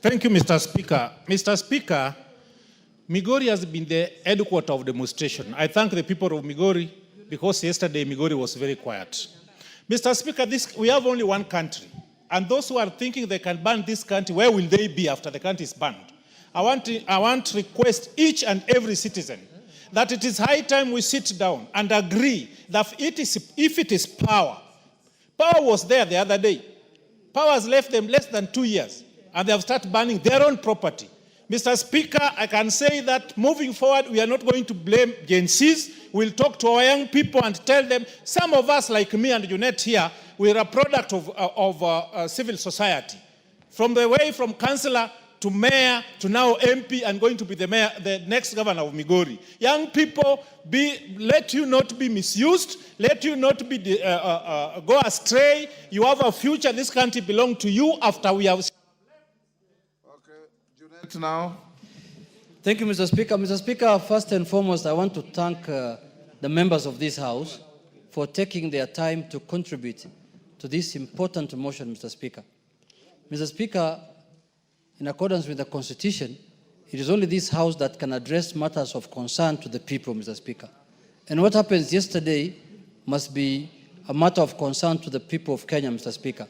Thank you, Mr. Speaker. Mr. Speaker, Migori has been the headquarter of demonstration. I thank the people of Migori because yesterday Migori was very quiet. Mr. Speaker, we have only one country. And those who are thinking they can ban this country, where will they be after the country is banned? I want to request each and every citizen that it is high time we sit down and agree that if it is power was there the other day. Power has left them less than 2 years, and they have started banning their own property. Mr. Speaker, I can say that moving forward, we are not going to blame Gen Zs. We'll talk to our young people and tell them, some of us, like me and Junette here, we are a product of civil society. From councillor to mayor to now MP and going to be the next governor of Migori. Young people, let you not be misused, let you not be go astray. You have a future. This country belongs to you after we have...
Okay, Junette now.
Thank you, Mr. Speaker. Mr. Speaker, first and foremost, I want to thank the members of this House for taking their time to contribute to this important motion, Mr. Speaker. Mr. Speaker, in accordance with the Constitution, it is only this House that can address matters of concern to the people, Mr. Speaker. And what happens yesterday must be a matter of concern to the people of Kenya, Mr. Speaker.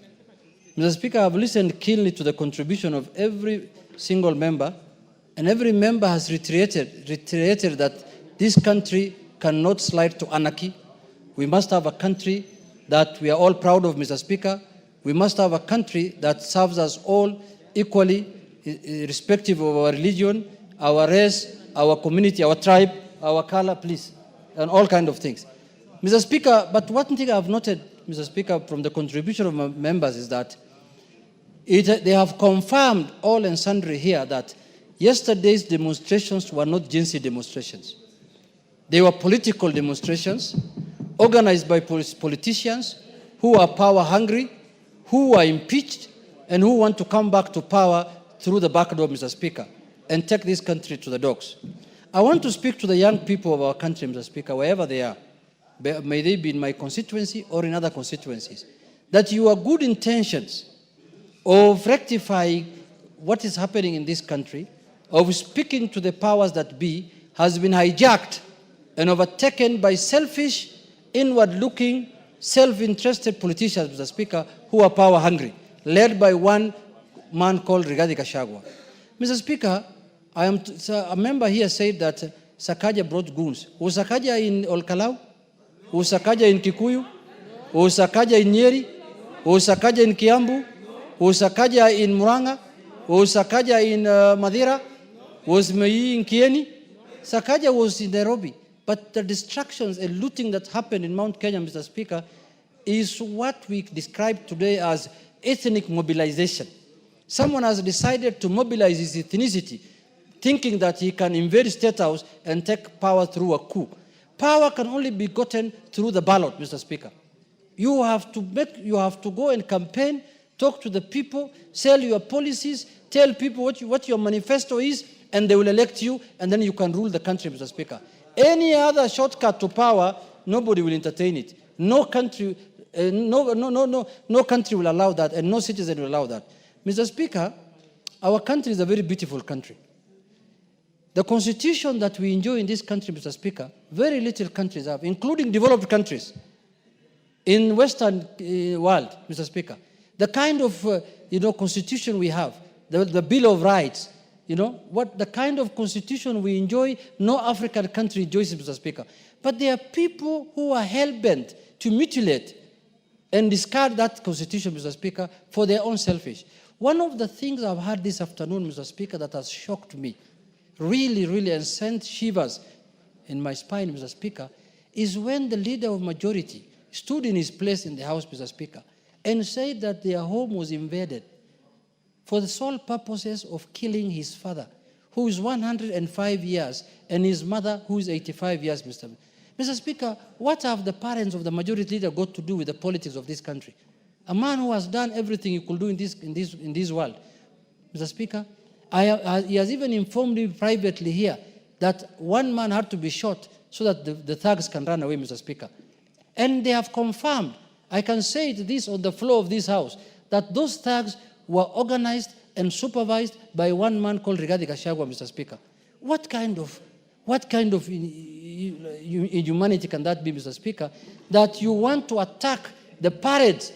Mr. Speaker, I've listened keenly to the contribution of every single member, and every member has reiterated that this country cannot slide to anarchy. We must have a country that we are all proud of, Mr. Speaker. We must have a country that serves us all equally, irrespective of our religion, our race, our community, our tribe, our color, please, and all kinds of things. Mr. Speaker, but one thing I've noted, Mr. Speaker, from the contribution of my members is that they have confirmed all and sundry here that yesterday's demonstrations were not Gen Z demonstrations. They were political demonstrations organized by politicians who are power hungry, who are impeached, and who want to come back to power through the back door, Mr. Speaker, and take this country to the dogs. I want to speak to the young people of our country, Mr. Speaker, wherever they are, may they be in my constituency or in other constituencies, that your good intentions of rectifying what is happening in this country, of speaking to the powers that be, has been hijacked and overtaken by selfish, inward-looking, self-interested politicians, Mr. Speaker, who are power-hungry, led by one man called Rigathi Gachagua. Mr. Speaker, a member here said that Sakaja brought goons. Was Sakaja in Olkalau? Was Sakaja in Kikuyu? Was Sakaja in Nyeri? Was Sakaja in Kiambu? Was Sakaja in Muranga? Was Sakaja in Madira? Was Mei in Kieni? Sakaja was in Nairobi. But the distractions and looting that happened in Mount Kenya, Mr. Speaker, is what we describe today as ethnic mobilization. Someone has decided to mobilize his ethnicity, thinking that he can invade State House and take power through a coup. Power can only be gotten through the ballot, Mr. Speaker. You have to go and campaign, talk to the people, sell your policies, tell people what your manifesto is, and they will elect you, and then you can rule the country, Mr. Speaker. Any other shortcut to power, nobody will entertain it. No country, no country will allow that, and no citizen will allow that. Mr. Speaker, our country is a very beautiful country. The constitution that we enjoy in this country, Mr. Speaker, very little countries have, including developed countries in Western world, Mr. Speaker. The kind of constitution we have, the Bill of Rights, the kind of constitution we enjoy, no African country enjoys, Mr. Speaker. But there are people who are hell-bent to mutilate and discard that constitution, Mr. Speaker, for their own selfish. One of the things I've heard this afternoon, Mr. Speaker, that has shocked me, really, and sent shivers in my spine, Mr. Speaker, is when the leader of majority stood in his place in the House, Mr. Speaker, and said that their home was invaded for the sole purposes of killing his father, who is 105 years, and his mother, who is 85 years, Mr. Speaker, what have the parents of the majority leader got to do with the politics of this country? A man who has done everything he could do in this world. Mr. Speaker, he has even informed me privately here that one man had to be shot so that the thugs can run away, Mr. Speaker. And they have confirmed, I can say this on the floor of this House, that those thugs were organized and supervised by one man called Rigathi Gachagua, Mr. Speaker. What kind of inhumanity can that be, Mr. Speaker, that you want to attack the parents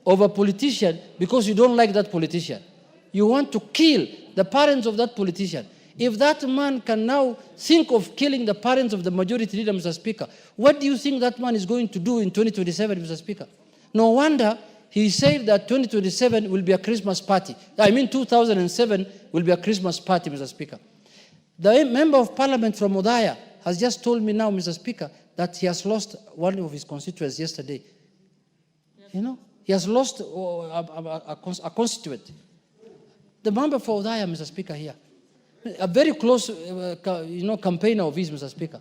of a politician because you don't like that politician? You want to kill the parents of that politician. If that man can now think of killing the parents of the majority leader, Mr. Speaker, what do you think that man is going to do in 2027, Mr. Speaker? No wonder he said that 2027 will be a Christmas party. 2007 will be a Christmas party, Mr. Speaker. The member of parliament from Odaya has just told me now, Mr. Speaker, that he has lost one of his constituents yesterday. He has lost a constituent. The member for Odaya, Mr. Speaker, here, a very close campaigner of his, Mr. Speaker.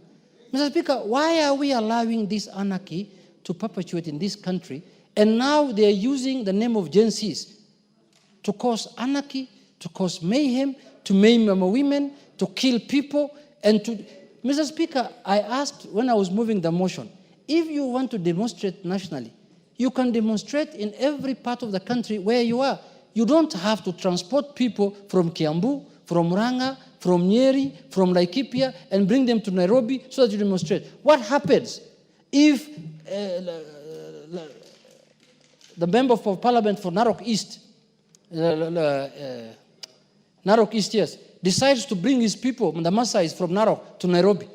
Mr. Speaker, why are we allowing this anarchy to perpetuate in this country? And now they are using the name of Gen Zs to cause anarchy, to cause mayhem, to maim women, to kill people, and to... Mr. Speaker, I asked when I was moving the motion, if you want to demonstrate nationally, you can demonstrate in every part of the country where you are. You don't have to transport people from Kiambu, from Muranga, from Nyeri, from Laikipia, and bring them to Nairobi so that you demonstrate. What happens if the member for parliament for Narok East, yes, decides to bring his people, the Maasais from Narok to Nairobi,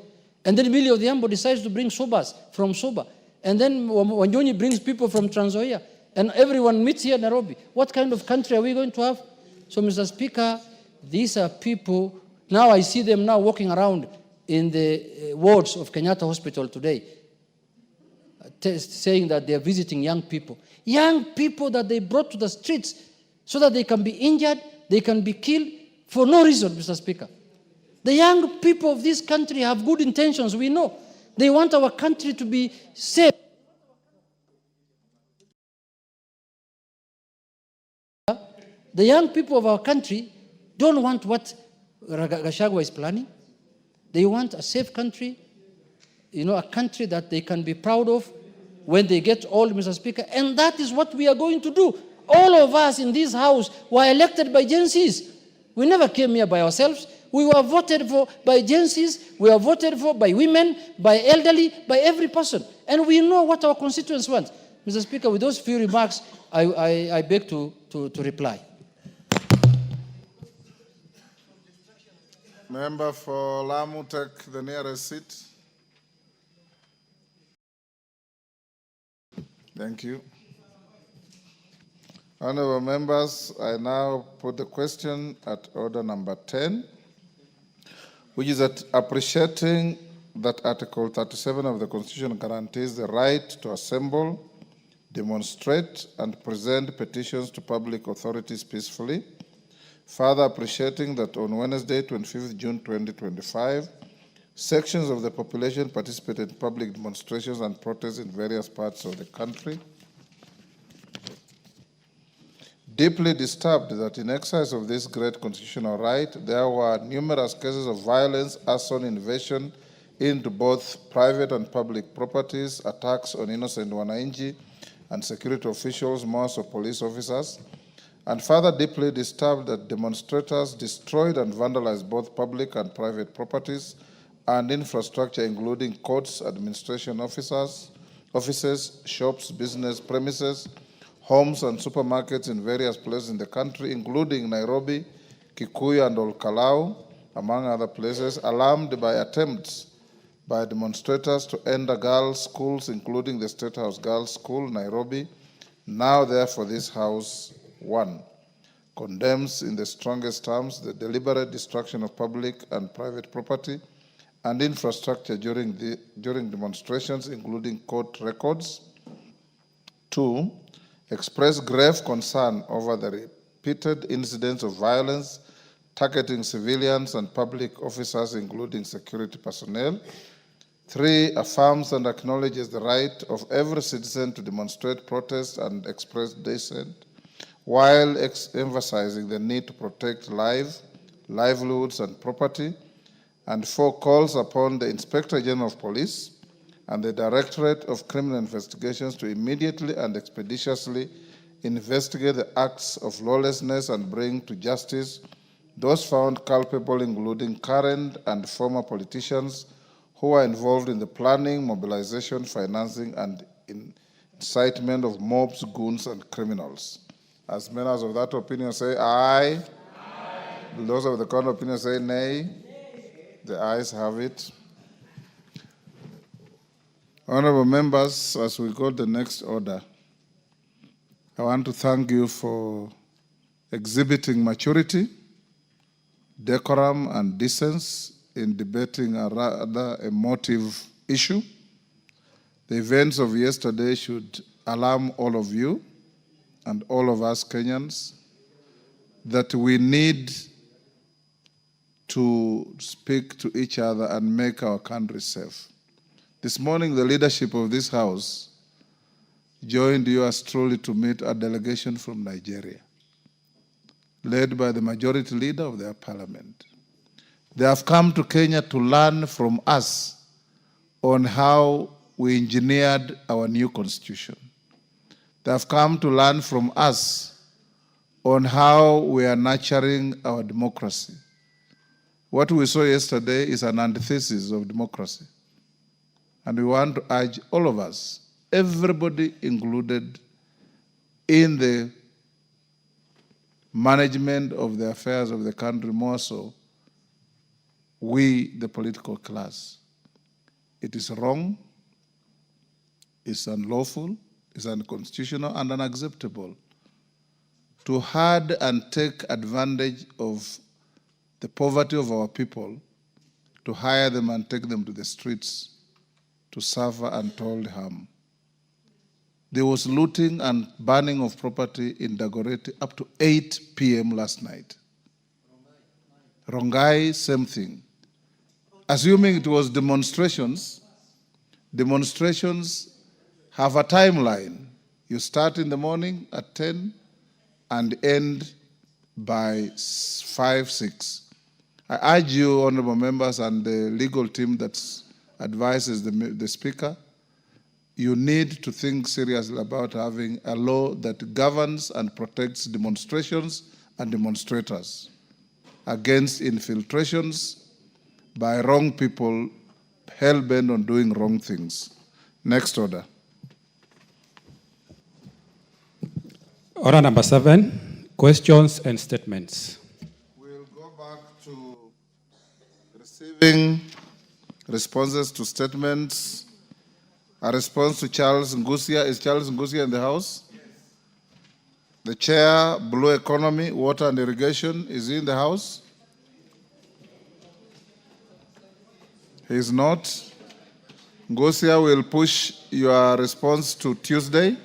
and then Emilio Odhiambo decides to bring Sobas from Soba, and then Wanyonyi brings people from Trans Nzoia, and everyone meets here in Nairobi. What kind of country are we going to have? So, Mr. Speaker, these are people, now I see them now walking around in the wards of Kenyatta Hospital today, saying that they are visiting young people that they brought to the streets so that they can be injured, they can be killed for no reason, Mr. Speaker. The young people of this country have good intentions, we know. They want our country to be safe. The young people of our country don't want what Gachagua is planning. They want a safe country, a country that they can be proud of when they get old, Mr. Speaker. And that is what we are going to do. All of us in this house were elected by agencies. We never came here by ourselves. We were voted for by agencies. We were voted for by women, by elderly, by every person. And we know what our constituents want. Mr. Speaker, with those few remarks, I beg to reply.
Member for Lamu, take the nearest seat. Thank you. Honorable members, I now put the question at order number 10, which is that appreciating that Article 37 of the Constitution guarantees the right to assemble, demonstrate, and present petitions to public authorities peacefully. Further appreciating that on Wednesday, 25th June 2025, sections of the population participated in public demonstrations and protests in various parts of the country. Deeply disturbed that in exercise of this great constitutional right, there were numerous cases of violence, arson, invasion into both private and public properties, attacks on innocent wananchi and security officials, most of police officers, and further deeply disturbed that demonstrators destroyed and vandalized both public and private properties and infrastructure, including courts, administration offices, shops, business premises, homes and supermarkets in various places in the country, including Nairobi, Kikuyu, and Olkalau, among other places, alarmed by attempts by demonstrators to enter girls' schools, including the State House Girls' School, Nairobi. Now, therefore, this House, 1, condemns in the strongest terms the deliberate destruction of public and private property and infrastructure during demonstrations, including court records. 2, express grave concern over the repeated incidents of violence targeting civilians and public officers, including security personnel. 3, affirms and acknowledges the right of every citizen to demonstrate, protest, and express dissent, while emphasizing the need to protect livelihoods, and property. And 4, calls upon the Inspector General of Police and the Directorate of Criminal Investigations to immediately and expeditiously investigate the acts of lawlessness and bring to justice those found culpable, including current and former politicians who are involved in the planning, mobilization, financing, and incitement of mobs, goons, and criminals. As members of that opinion say aye. Those of the contrary opinion say nay. The ayes have it. Honorable members, as we go to the next order, I want to thank you for exhibiting maturity, decorum, and decency in debating a rather emotive issue. The events of yesterday should alarm all of you and all of us Kenyans that we need to speak to each other and make our country safe. This morning, the leadership of this House joined yours truly to meet a delegation from Nigeria, led by the majority leader of their parliament. They have come to Kenya to learn from us on how we engineered our new constitution. They have come to learn from us on how we are nurturing our democracy. What we saw yesterday is an antithesis of democracy. And we want to urge all of us, everybody included in the management of the affairs of the country, more so, we, the political class. It is wrong, it's unlawful, it's unconstitutional and unacceptable to hide and take advantage of the poverty of our people, to hire them and take them to the streets to suffer untold harm. There was looting and burning of property in Dagoretti up to 8 p.m. last night. Rongai, same thing. Assuming it was demonstrations, demonstrations have a timeline. You start in the morning at 10 and end by 5, 6. I urge you, honorable members, and the legal team that advises the Speaker, you need to think seriously about having a law that governs and protects demonstrations and demonstrators against infiltrations by wrong people hell-bent on doing wrong things. Next order.
Order number 7, questions and statements.
We'll go back to receiving responses to statements. A response to Charles Ngusia. Is Charles Ngusia in the House? Yes. The Chair, Blue Economy, Water and Irrigation, is he in the House? He is not. Ngusia will push your response to Tuesday.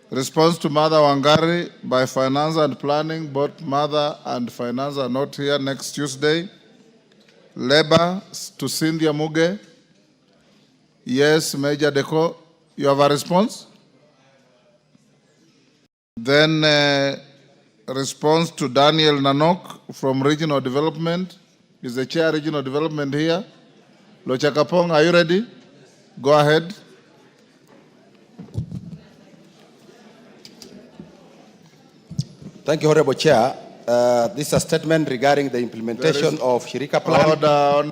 Response to Mother Wangari by Finance and Planning. Both Mother and Finance are not here next Tuesday. Labor to Cynthia Muge. Yes, Major Deco, you have a response? Then response to Daniel Nanok from Regional Development. Is the Chair Regional Development here? Lochakapong, are you ready? Go ahead.
Thank you, Honorable Chair. This is a statement regarding the implementation of Shirika Plan.
Order.